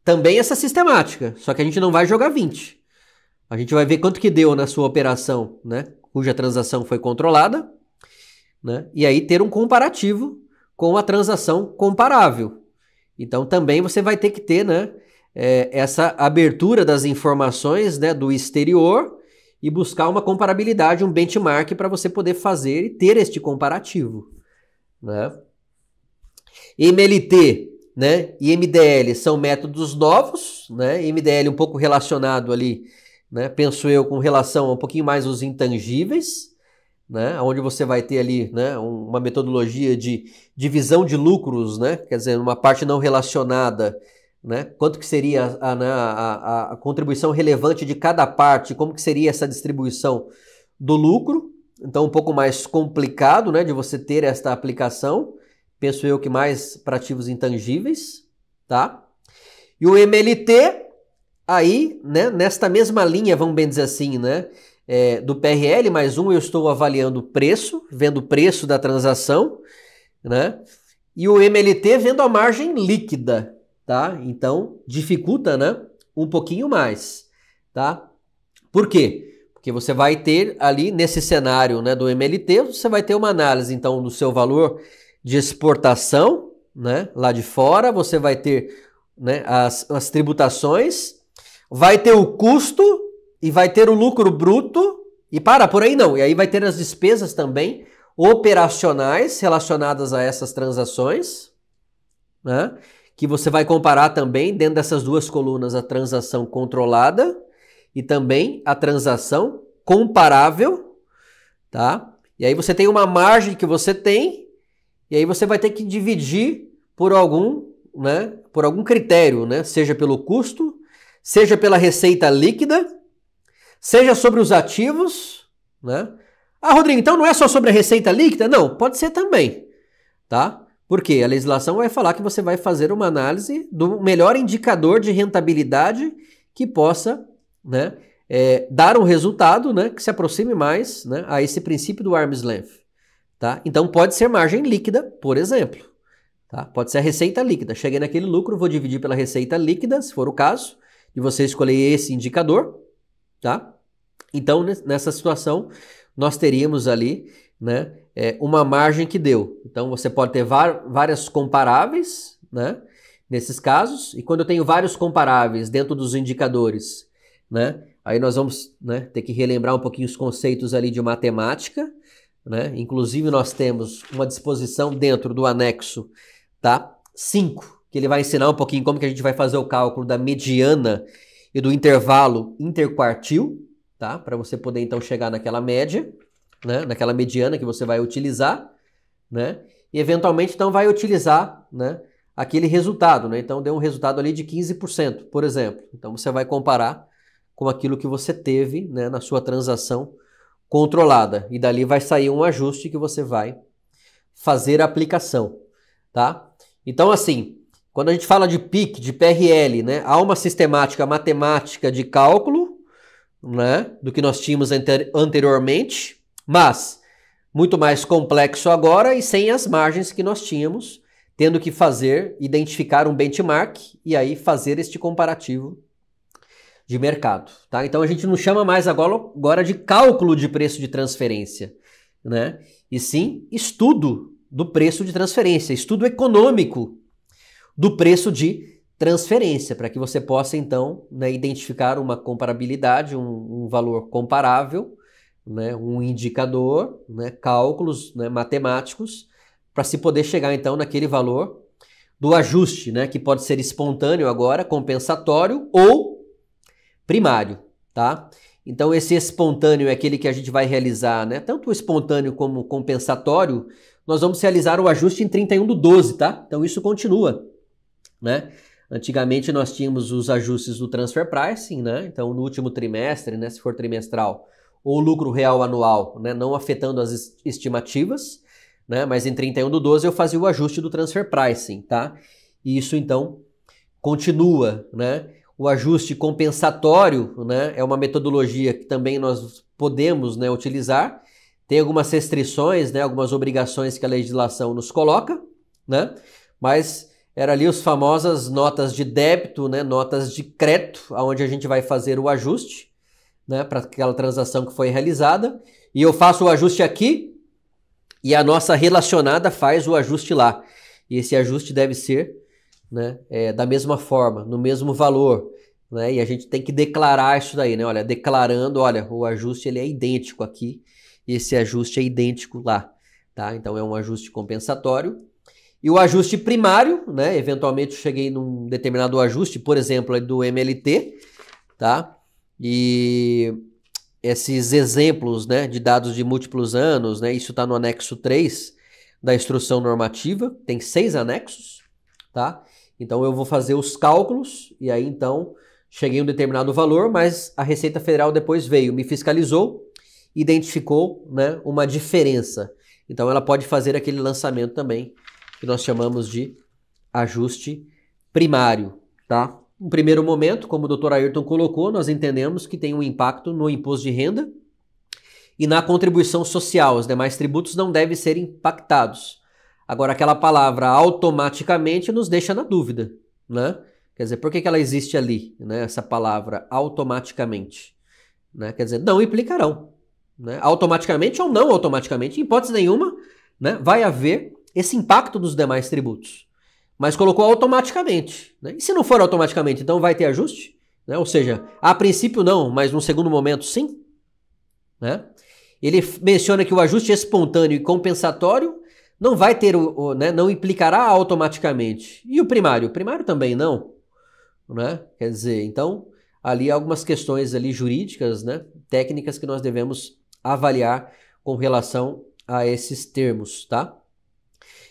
também essa sistemática, só que a gente não vai jogar 20%. A gente vai ver quanto que deu na sua operação, né, cuja transação foi controlada, né, e aí ter um comparativo com a transação comparável. Então também você vai ter que ter, né, essa abertura das informações, né, do exterior e buscar uma comparabilidade, um benchmark para você poder fazer e ter este comparativo, né? MLT, né, e MDL são métodos novos, né? MDL um pouco relacionado ali, né, penso eu, com relação a um pouquinho mais os intangíveis, né, onde você vai ter ali, né, uma metodologia de divisão de lucros, né, quer dizer, uma parte não relacionada, né, quanto que seria a contribuição relevante de cada parte, como que seria essa distribuição do lucro. Então um pouco mais complicado, né, de você ter esta aplicação, penso eu que mais para ativos intangíveis, tá? E o MLT, aí, né, nesta mesma linha, vamos bem dizer assim, né, do PRL, mais um eu estou avaliando o preço, vendo o preço da transação, né, e o MLT vendo a margem líquida, tá? Então, dificulta, né, um pouquinho mais, tá? Por quê? Porque você vai ter ali, nesse cenário, né, do MLT, você vai ter uma análise, então, do seu valor de exportação, né, lá de fora, você vai ter, né, as tributações, vai ter o custo e vai ter o lucro bruto, e por aí não, e aí vai ter as despesas também operacionais relacionadas a essas transações, né, que você vai comparar também dentro dessas duas colunas a transação controlada e também a transação comparável, tá? E aí você tem uma margem que você tem, e aí você vai ter que dividir por algum, né, por algum critério, né? Seja pelo custo, seja pela receita líquida, seja sobre os ativos, né? Ah, Rodrigo, então não é só sobre a receita líquida? Não, pode ser também, tá? Porque a legislação vai falar que você vai fazer uma análise do melhor indicador de rentabilidade que possa, né, dar um resultado, né, que se aproxime mais, né, a esse princípio do arm's length. Tá? Então pode ser margem líquida, por exemplo. Tá? Pode ser a receita líquida. Cheguei naquele lucro, vou dividir pela receita líquida, se for o caso, de você escolher esse indicador. Tá? Então, nessa situação, nós teríamos ali, né, uma margem que deu. Então, você pode ter várias comparáveis, né, nesses casos, e quando eu tenho vários comparáveis dentro dos indicadores, né, aí nós vamos, né, ter que relembrar um pouquinho os conceitos ali de matemática, né? Inclusive nós temos uma disposição dentro do anexo, tá, 5, que ele vai ensinar um pouquinho como que a gente vai fazer o cálculo da mediana e do intervalo interquartil, tá, para você poder então chegar naquela média, né, naquela mediana que você vai utilizar, né, e eventualmente então vai utilizar, né, aquele resultado, né, então deu um resultado ali de 15%, por exemplo, então você vai comparar com aquilo que você teve, né, na sua transação controlada, e dali vai sair um ajuste que você vai fazer a aplicação, tá? Então assim, quando a gente fala de PIC, de PRL, né, há uma sistemática matemática de cálculo, né, do que nós tínhamos anteriormente, mas muito mais complexo agora e sem as margens que nós tínhamos, tendo que identificar um benchmark e aí fazer este comparativo de mercado, tá? Então a gente não chama mais agora de cálculo de preço de transferência, né? E sim estudo do preço de transferência, estudo econômico do preço de transferência, para que você possa então, né, identificar uma comparabilidade, um valor comparável, né, um indicador, né, cálculos, né, matemáticos, para se poder chegar então naquele valor do ajuste, né, que pode ser espontâneo agora, compensatório ou primário, tá? Então esse espontâneo é aquele que a gente vai realizar, né? Tanto o espontâneo como o compensatório, nós vamos realizar o ajuste em 31/12, tá? Então isso continua, né? Antigamente nós tínhamos os ajustes do transfer pricing, né? Então no último trimestre, né, se for trimestral, ou lucro real anual, né, não afetando as estimativas, né? Mas em 31/12 eu fazia o ajuste do transfer pricing, tá? E isso então continua, né? O ajuste compensatório, né, é uma metodologia que também nós podemos, né, utilizar. Tem algumas restrições, né, algumas obrigações que a legislação nos coloca, né, mas era ali as famosas notas de débito, né, notas de crédito, onde a gente vai fazer o ajuste, né, para aquela transação que foi realizada. E eu faço o ajuste aqui e a nossa relacionada faz o ajuste lá. E esse ajuste deve ser, né, da mesma forma, no mesmo valor, né, e a gente tem que declarar isso daí, né, olha, declarando, olha, o ajuste ele é idêntico aqui, e esse ajuste é idêntico lá, tá, então é um ajuste compensatório. E o ajuste primário, né, eventualmente eu cheguei num determinado ajuste, por exemplo, do MLT, tá, e esses exemplos, né, de dados de múltiplos anos, né, isso está no anexo 3 da instrução normativa, tem 6 anexos, tá? Então eu vou fazer os cálculos e aí então cheguei a um determinado valor, mas a Receita Federal depois veio, me fiscalizou, identificou, né, uma diferença. Então ela pode fazer aquele lançamento também, que nós chamamos de ajuste primário, tá? No primeiro momento, como o Dr. Ayrton colocou, nós entendemos que tem um impacto no imposto de renda e na contribuição social. Os demais tributos não devem ser impactados. Agora, aquela palavra automaticamente nos deixa na dúvida, né? Quer dizer, por que ela existe ali, né? Essa palavra automaticamente, né? Quer dizer, não implicarão, né? Automaticamente ou não automaticamente, em hipótese nenhuma, né, vai haver esse impacto dos demais tributos. Mas colocou automaticamente, né? E se não for automaticamente, então vai ter ajuste? Né? Ou seja, a princípio não, mas num segundo momento sim, né? Ele menciona que o ajuste espontâneo e compensatório não vai ter, né, não implicará automaticamente. E o primário? O primário também não, né? Quer dizer, então, ali há algumas questões ali jurídicas, né, técnicas que nós devemos avaliar com relação a esses termos, tá?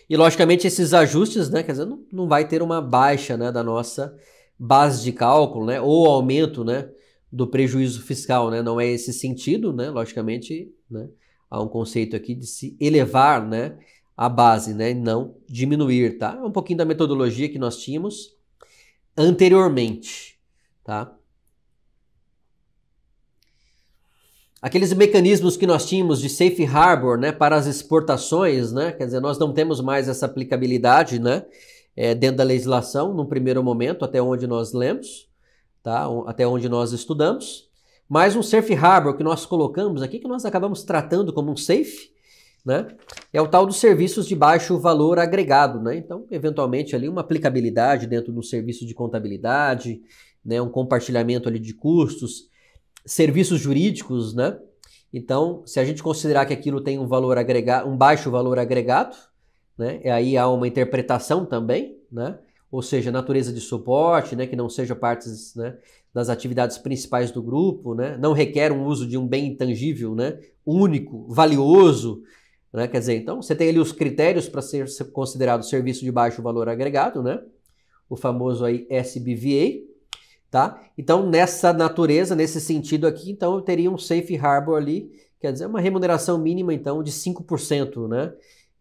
E, logicamente, esses ajustes, né, quer dizer, não vai ter uma baixa, né, da nossa base de cálculo, né, ou aumento, né, do prejuízo fiscal, né, não é esse sentido, né, logicamente, né, há um conceito aqui de se elevar, né, a base, né, e não diminuir, tá? É um pouquinho da metodologia que nós tínhamos anteriormente, tá? Aqueles mecanismos que nós tínhamos de safe harbor, né, para as exportações, né, quer dizer, nós não temos mais essa aplicabilidade, né, dentro da legislação, num primeiro momento, até onde nós lemos, tá, até onde nós estudamos, mas um safe harbor que nós colocamos aqui, que nós acabamos tratando como um safe, né, é o tal dos serviços de baixo valor agregado, né, então, eventualmente, ali uma aplicabilidade dentro do serviço de contabilidade, né, um compartilhamento ali de custos, serviços jurídicos, né? Então, se a gente considerar que aquilo tem um valor agregado, um baixo valor agregado, né? E aí há uma interpretação também, né? Ou seja, natureza de suporte, né? Que não seja parte, né, das atividades principais do grupo, né? Não requer um uso de um bem intangível, né? Único, valioso, né? Quer dizer, então você tem ali os critérios para ser considerado serviço de baixo valor agregado, né? O famoso aí SBVA. Tá? Então, nessa natureza, nesse sentido aqui, então eu teria um safe harbor ali, quer dizer, uma remuneração mínima, então, de 5%, né?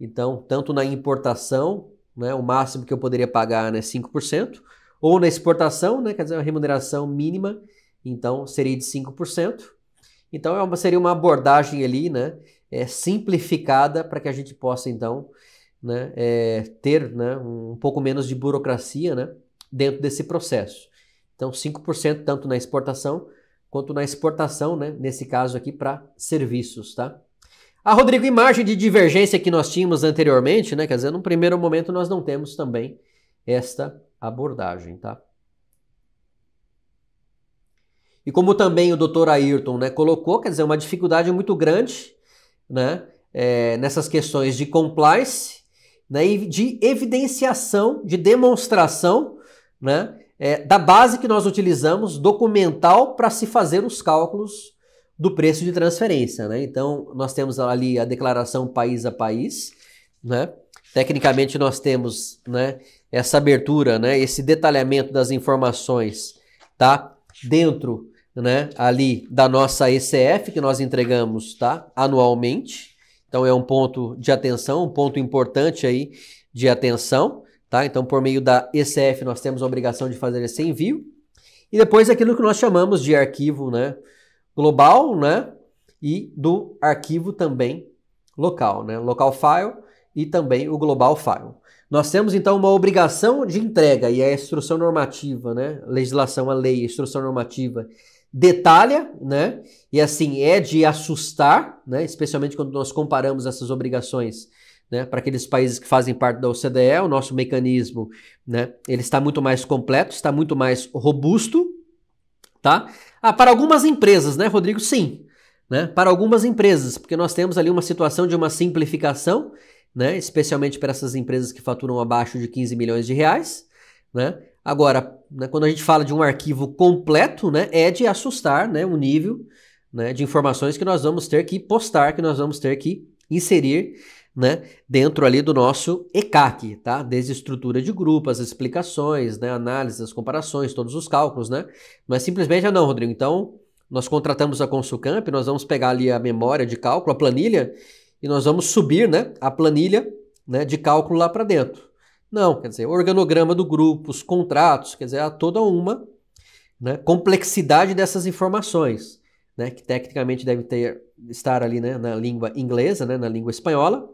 Então, tanto na importação, né, o máximo que eu poderia pagar, né, 5%, ou na exportação, né, quer dizer, uma remuneração mínima, então, seria de 5%. Então, seria uma abordagem ali, né, simplificada para que a gente possa, então, né, ter, né, um pouco menos de burocracia, né, dentro desse processo. Então, 5% tanto na exportação quanto na exportação, né, nesse caso aqui para serviços, tá? Rodrigo, e margem de divergência que nós tínhamos anteriormente, né, quer dizer, num primeiro momento nós não temos também esta abordagem, tá? E como também o Dr. Ayrton, né, colocou, quer dizer, uma dificuldade muito grande, né, nessas questões de compliance, né, e de evidenciação, de demonstração, né, da base que nós utilizamos, documental, para se fazer os cálculos do preço de transferência, né? Então, nós temos ali a declaração país a país, né? Tecnicamente, nós temos, né, essa abertura, né, esse detalhamento das informações, tá? Dentro, né, ali da nossa ECF, que nós entregamos, tá? Anualmente. Então, é um ponto de atenção, um ponto importante aí de atenção, tá? Então, por meio da ECF, nós temos a obrigação de fazer esse envio. E depois aquilo que nós chamamos de arquivo, né, global, né, e do arquivo também local, né, local file e também o global file. Nós temos então uma obrigação de entrega e a instrução normativa, né, legislação, a lei, a instrução normativa detalha, né, e assim é de assustar, né, especialmente quando nós comparamos essas obrigações, né, para aqueles países que fazem parte da OCDE, o nosso mecanismo, né, ele está muito mais completo, está muito mais robusto, tá? Para algumas empresas, né, Rodrigo? Sim, né? Para algumas empresas, porque nós temos ali uma situação de uma simplificação, né, especialmente para essas empresas que faturam abaixo de 15 milhões de reais, né? Agora, né, quando a gente fala de um arquivo completo, né, é de assustar, né, o nível, né, de informações que nós vamos ter que postar, que nós vamos ter que inserir, né, dentro ali do nosso ECAC, tá? Desde estrutura de grupo, as explicações, né, análise, as comparações, todos os cálculos, né? Não é simplesmente, não, Rodrigo, então nós contratamos a Consulcamp, nós vamos pegar ali a memória de cálculo, a planilha, e nós vamos subir, né, a planilha, né, de cálculo lá para dentro. Não, quer dizer, organograma do grupo, os contratos, quer dizer, há toda uma, né, complexidade dessas informações, né, que tecnicamente deve estar ali, né, na língua inglesa, né, na língua espanhola,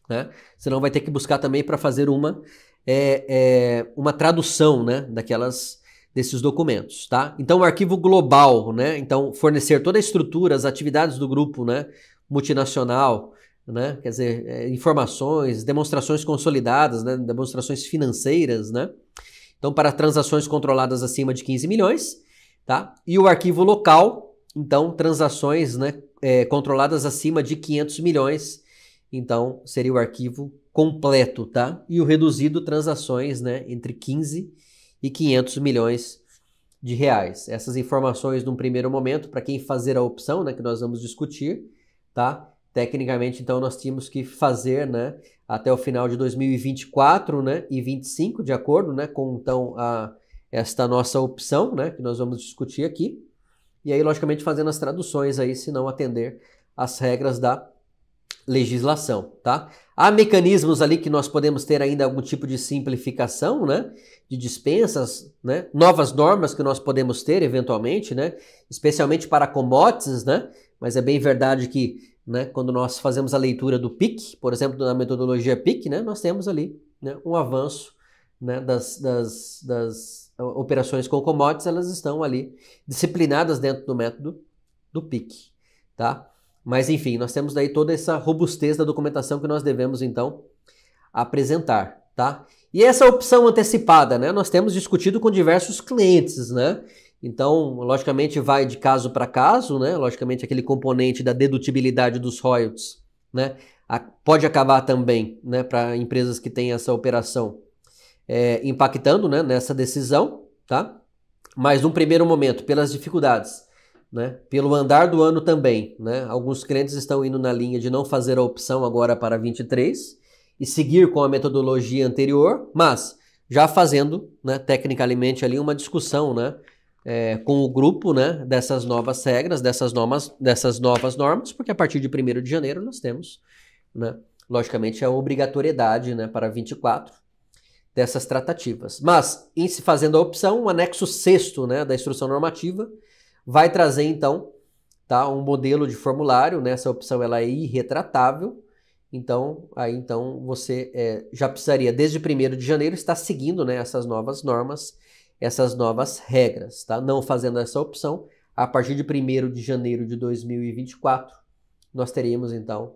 né? Senão vai ter que buscar também para fazer uma tradução, né, desses documentos, tá? Então, o arquivo global, né? Então, fornecer toda a estrutura, as atividades do grupo, né, multinacional, né? Quer dizer, informações, demonstrações consolidadas, né, demonstrações financeiras, né? Então, para transações controladas acima de 15 milhões, tá? E o arquivo local, então, transações, né, controladas acima de 500 milhões. Então, seria o arquivo completo, tá? E o reduzido, transações, né, entre 15 e 500 milhões de reais. Essas informações, num primeiro momento, para quem fazer a opção, né, que nós vamos discutir, tá? Tecnicamente, então, nós tínhamos que fazer, né, até o final de 2024, né, e 25, de acordo, né, com, então, esta nossa opção, né, que nós vamos discutir aqui. E aí, logicamente, fazendo as traduções aí, se não atender às regras da legislação, tá? Há mecanismos ali que nós podemos ter ainda algum tipo de simplificação, né? De dispensas, né? Novas normas que nós podemos ter eventualmente, né? Especialmente para commodities, né? Mas é bem verdade que, né, quando nós fazemos a leitura do PIC, por exemplo, na metodologia PIC, né? Nós temos ali, né, um avanço, né, das operações com commodities, elas estão ali disciplinadas dentro do método do PIC, tá? Mas, enfim, nós temos daí toda essa robustez da documentação que nós devemos, então, apresentar, tá? E essa opção antecipada, né? Nós temos discutido com diversos clientes, né? Então, logicamente, vai de caso para caso, né? Logicamente, aquele componente da dedutibilidade dos royalties, né? Pode acabar também, né? Para empresas que têm essa operação impactando, né? Nessa decisão, tá? Mas, num primeiro momento, pelas dificuldades, né, pelo andar do ano também, né, alguns clientes estão indo na linha de não fazer a opção agora para 23 e seguir com a metodologia anterior, mas já fazendo, né, tecnicamente ali uma discussão, né, com o grupo, né, dessas novas regras, dessas novas normas, porque a partir de 1º de janeiro nós temos, né, logicamente a obrigatoriedade, né, para 24 dessas tratativas. Mas, em se fazendo a opção, o anexo 6º, né, da instrução normativa vai trazer, então, tá? Um modelo de formulário, né? Essa opção ela é irretratável, então você já precisaria, desde 1º de janeiro, estar seguindo, né, essas novas normas, essas novas regras, tá? Não fazendo essa opção, a partir de 1º de janeiro de 2024, nós teríamos, então,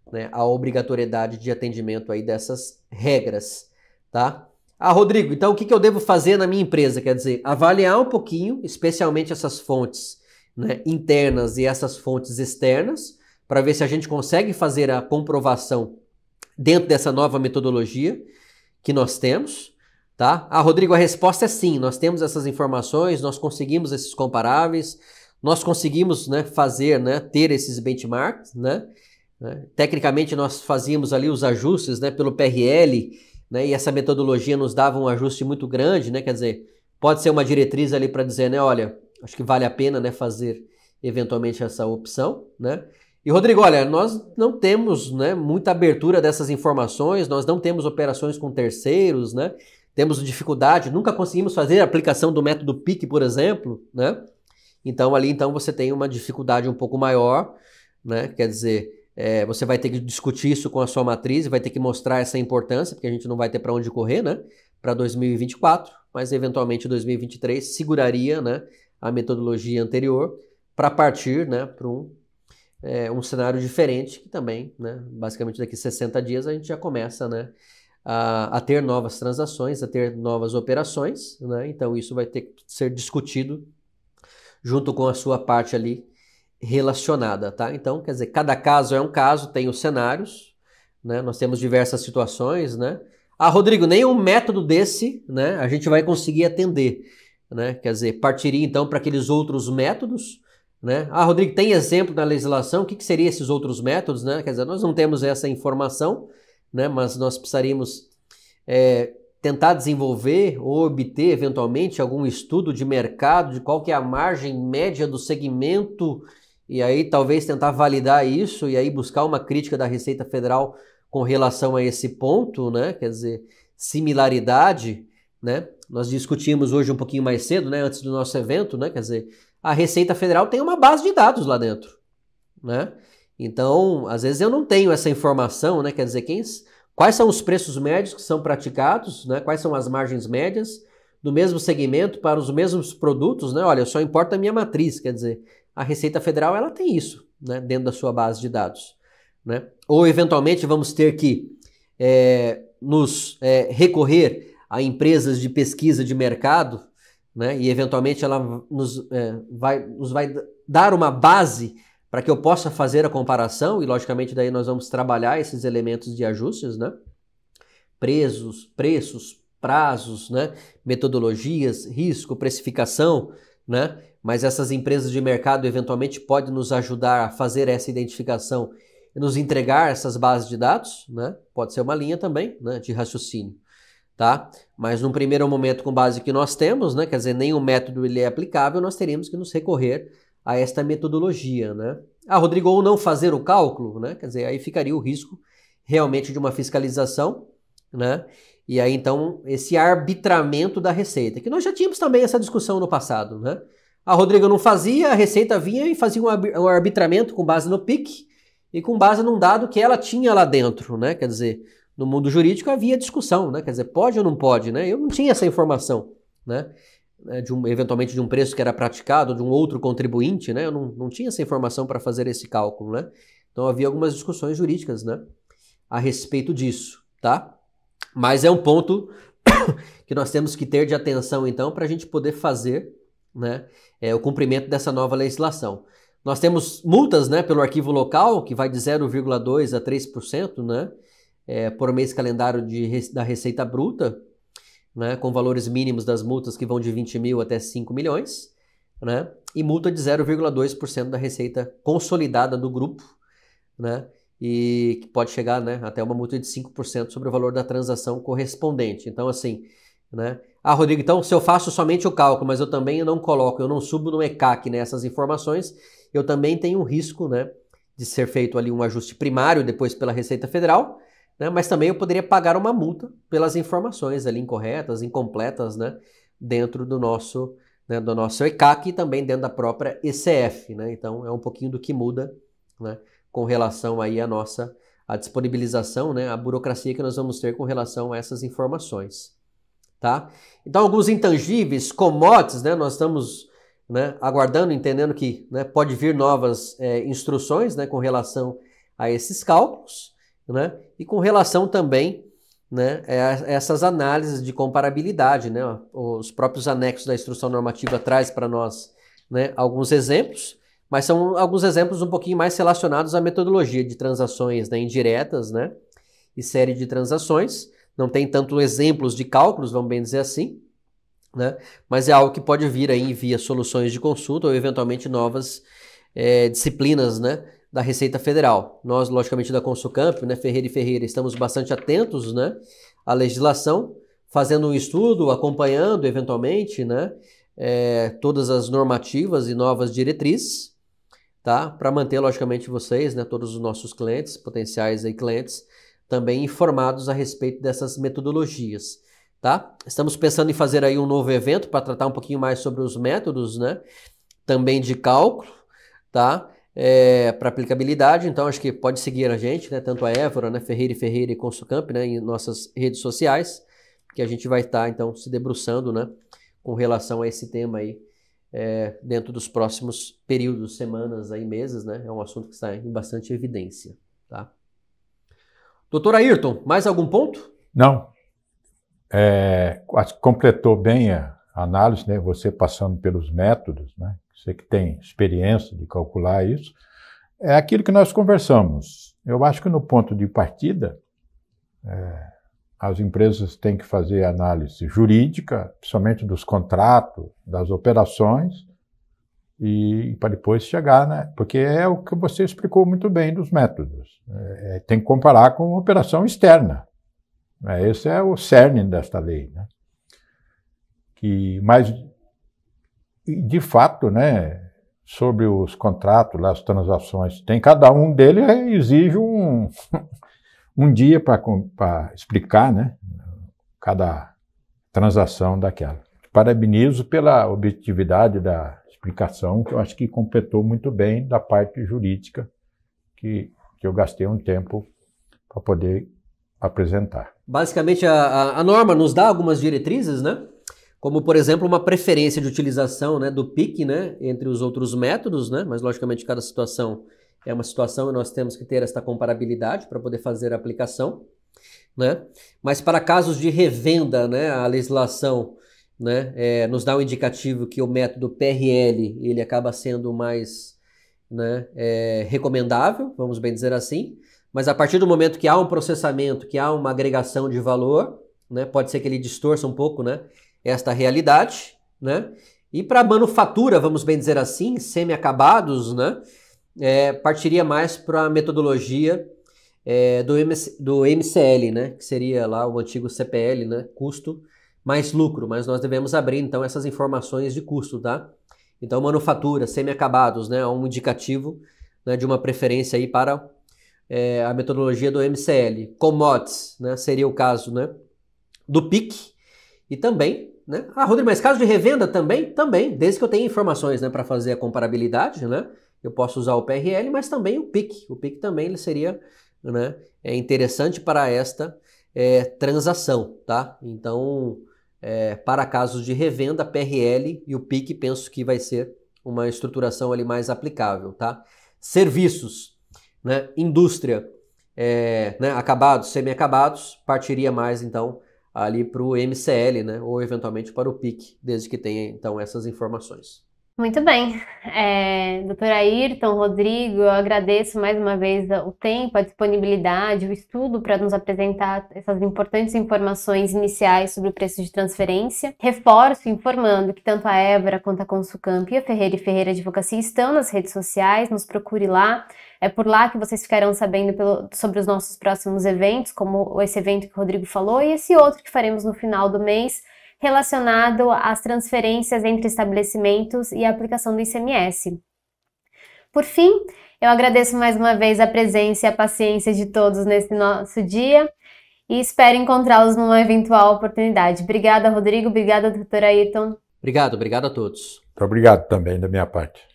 né, a obrigatoriedade de atendimento aí dessas regras, tá? Ah, Rodrigo, então o que eu devo fazer na minha empresa? Quer dizer, avaliar um pouquinho, especialmente essas fontes, né, internas e essas fontes externas, para ver se a gente consegue fazer a comprovação dentro dessa nova metodologia que nós temos, tá? Ah, Rodrigo, a resposta é sim, nós temos essas informações, nós conseguimos esses comparáveis, nós conseguimos, né, fazer, né, ter esses benchmarks, né? Tecnicamente nós fazíamos ali os ajustes, né, pelo PRL, né, e essa metodologia nos dava um ajuste muito grande, né? Quer dizer, pode ser uma diretriz ali para dizer, né, olha, acho que vale a pena, né, fazer eventualmente essa opção, né? E Rodrigo, olha, nós não temos, né, muita abertura dessas informações, nós não temos operações com terceiros, né? Temos dificuldade, nunca conseguimos fazer a aplicação do método PIC, por exemplo, né? Então ali você tem uma dificuldade um pouco maior, né? Quer dizer, você vai ter que discutir isso com a sua matriz, vai ter que mostrar essa importância, porque a gente não vai ter para onde correr, né? Para 2024, mas eventualmente 2023 seguraria, né, a metodologia anterior para partir, né, para um cenário diferente, que também, né, basicamente daqui a 60 dias a gente já começa, né, a ter novas transações, a ter novas operações, né? Então isso vai ter que ser discutido junto com a sua parte ali relacionada, tá? Então, quer dizer, cada caso é um caso, tem os cenários, né? Nós temos diversas situações, né? Ah, Rodrigo, nenhum método desse, né, a gente vai conseguir atender, né? Quer dizer, partiria então para aqueles outros métodos, né? Ah, Rodrigo, tem exemplo na legislação? O que seriam esses outros métodos, né? Quer dizer, nós não temos essa informação, né? Mas nós precisaríamos tentar desenvolver ou obter eventualmente algum estudo de mercado, de qual que é a margem média do segmento, e aí talvez tentar validar isso e aí buscar uma crítica da Receita Federal com relação a esse ponto, né? Quer dizer, similaridade, né? Nós discutimos hoje um pouquinho mais cedo, né, antes do nosso evento, né? Quer dizer, a Receita Federal tem uma base de dados lá dentro, né? Então, às vezes eu não tenho essa informação, né? Quer dizer, quais são os preços médios que são praticados, né? Quais são as margens médias do mesmo segmento para os mesmos produtos, né? Olha, só importa a minha matriz, quer dizer, a Receita Federal ela tem isso, né, dentro da sua base de dados, né? Ou eventualmente vamos ter que nos recorrer a empresas de pesquisa de mercado, né? E eventualmente ela nos vai dar uma base para que eu possa fazer a comparação, e logicamente daí nós vamos trabalhar esses elementos de ajustes, né? Preços, prazos, né? Metodologias, risco, precificação, né? Mas essas empresas de mercado eventualmente podem nos ajudar a fazer essa identificação e nos entregar essas bases de dados, né? Pode ser uma linha também, né, de raciocínio, tá? Mas num primeiro momento, com base que nós temos, né? Quer dizer, nenhum método ele é aplicável, nós teríamos que nos recorrer a esta metodologia, né? Ah, Rodrigo, ou não fazer o cálculo, né? Quer dizer, aí ficaria o risco realmente de uma fiscalização, né? E aí, então, esse arbitramento da Receita, que nós já tínhamos também essa discussão no passado, né? Ah, Rodrigo, não fazia, a Receita vinha e fazia um arbitramento com base no PIC e com base num dado que ela tinha lá dentro, né? Quer dizer, no mundo jurídico havia discussão, né? Quer dizer, pode ou não pode, né? Eu não tinha essa informação, né? Eventualmente de um preço que era praticado, de um outro contribuinte, né? Eu não tinha essa informação para fazer esse cálculo, né? Então havia algumas discussões jurídicas, né, a respeito disso, tá? Mas é um ponto que nós temos que ter de atenção, então, para a gente poder fazer, né, o cumprimento dessa nova legislação. Nós temos multas, né, pelo arquivo local, que vai de 0,2% a 3%, né, por mês calendário da Receita Bruta, né, com valores mínimos das multas que vão de 20 mil até 5 milhões, né, e multa de 0,2% da receita consolidada do grupo, né, e que pode chegar, né, até uma multa de 5% sobre o valor da transação correspondente. Então, assim, né, ah, Rodrigo, então se eu faço somente o cálculo, mas eu também não coloco, eu não subo no ECAC, né, essas informações, eu também tenho um risco, né, de ser feito ali um ajuste primário depois pela Receita Federal, né, mas também eu poderia pagar uma multa pelas informações ali incorretas, incompletas, né, dentro do nosso né, do nosso ECAC e também dentro da própria ECF, né? Então é um pouquinho do que muda, né, com relação aí a disponibilização, né, a burocracia que nós vamos ter com relação a essas informações, tá? Então alguns intangíveis, commodities, né, nós estamos, né, aguardando, entendendo que, né, pode vir novas instruções, né, com relação a esses cálculos, né, e com relação também, né, essas análises de comparabilidade, né, os próprios anexos da instrução normativa traz para nós, né, alguns exemplos, mas são alguns exemplos um pouquinho mais relacionados à metodologia de transações, né, indiretas, né, e série de transações. Não tem tanto exemplos de cálculos, vamos bem dizer assim, né, mas é algo que pode vir aí via soluções de consulta ou eventualmente novas disciplinas, né, da Receita Federal. Nós, logicamente, da Consulcamp, né, Ferreira e Ferreira, estamos bastante atentos, né, à legislação, fazendo um estudo, acompanhando, eventualmente, né, todas as normativas e novas diretrizes, tá, para manter, logicamente, vocês, né, todos os nossos clientes, potenciais aí clientes, também informados a respeito dessas metodologias, tá? Estamos pensando em fazer aí um novo evento para tratar um pouquinho mais sobre os métodos, né, também de cálculo, tá? Para aplicabilidade, então acho que pode seguir a gente, né, tanto a Évora, né, Ferreira e Ferreira e Consulcamp, né, em nossas redes sociais, que a gente vai estar, então, se debruçando, né, com relação a esse tema aí, dentro dos próximos períodos, semanas, aí, meses, né, é um assunto que está em bastante evidência, tá? Doutor Ayrton, mais algum ponto? Não, completou bem a análise, né, você passando pelos métodos, né, você que tem experiência de calcular isso, é aquilo que nós conversamos. Eu acho que no ponto de partida, as empresas têm que fazer análise jurídica, principalmente dos contratos, das operações, e para depois chegar, né? Porque é o que você explicou muito bem dos métodos. Tem que comparar com operação externa. Esse é o cerne desta lei, né? Mas, de fato, né, sobre os contratos, as transações, cada um deles exige um dia para explicar, né, cada transação daquela. Parabenizo pela objetividade da explicação, que eu acho que completou muito bem da parte jurídica, que eu gastei um tempo para poder apresentar. Basicamente, a norma nos dá algumas diretrizes, né? Como, por exemplo, uma preferência de utilização, né, do PIC, né, entre os outros métodos, né, mas, logicamente, cada situação é uma situação e nós temos que ter esta comparabilidade para poder fazer a aplicação, né? Mas para casos de revenda, né, a legislação, né, nos dá um indicativo que o método PRL ele acaba sendo mais, né, recomendável, vamos bem dizer assim, mas a partir do momento que há um processamento, que há uma agregação de valor, né, pode ser que ele distorça um pouco, né, esta realidade, né? E para manufatura, vamos bem dizer assim, semi-acabados, né? Partiria mais para a metodologia do MCL, né? Que seria lá o antigo CPL, né? Custo mais lucro, mas nós devemos abrir então essas informações de custo, tá? Então manufatura, semi-acabados, né? Um indicativo, né, de uma preferência aí para a metodologia do MCL. Commodities, né? Seria o caso, né, do PIC e também, né? Rodrigo, mas caso de revenda também, desde que eu tenha informações, né, para fazer a comparabilidade, né, eu posso usar o PRL, mas também o PIC. O PIC também ele seria, né, interessante para esta transação, tá? Então, para casos de revenda, PRL e o PIC penso que vai ser uma estruturação ali mais aplicável, tá? Serviços, né, indústria, né, acabados, semi-acabados, partiria mais então ali para o MCL, né, ou eventualmente para o PIC, desde que tenha então essas informações. Muito bem. Doutor Ayrton, Rodrigo, eu agradeço mais uma vez o tempo, a disponibilidade, o estudo para nos apresentar essas importantes informações iniciais sobre o preço de transferência. Reforço informando que tanto a Évora quanto a Consulcamp e a Ferreira e Ferreira Advocacia estão nas redes sociais, nos procure lá. É por lá que vocês ficarão sabendo sobre os nossos próximos eventos, como esse evento que o Rodrigo falou e esse outro que faremos no final do mês, relacionado às transferências entre estabelecimentos e a aplicação do ICMS. Por fim, eu agradeço mais uma vez a presença e a paciência de todos nesse nosso dia e espero encontrá-los numa eventual oportunidade. Obrigada, Rodrigo. Obrigada, doutor Ayrton. Obrigado a todos. Muito obrigado também da minha parte.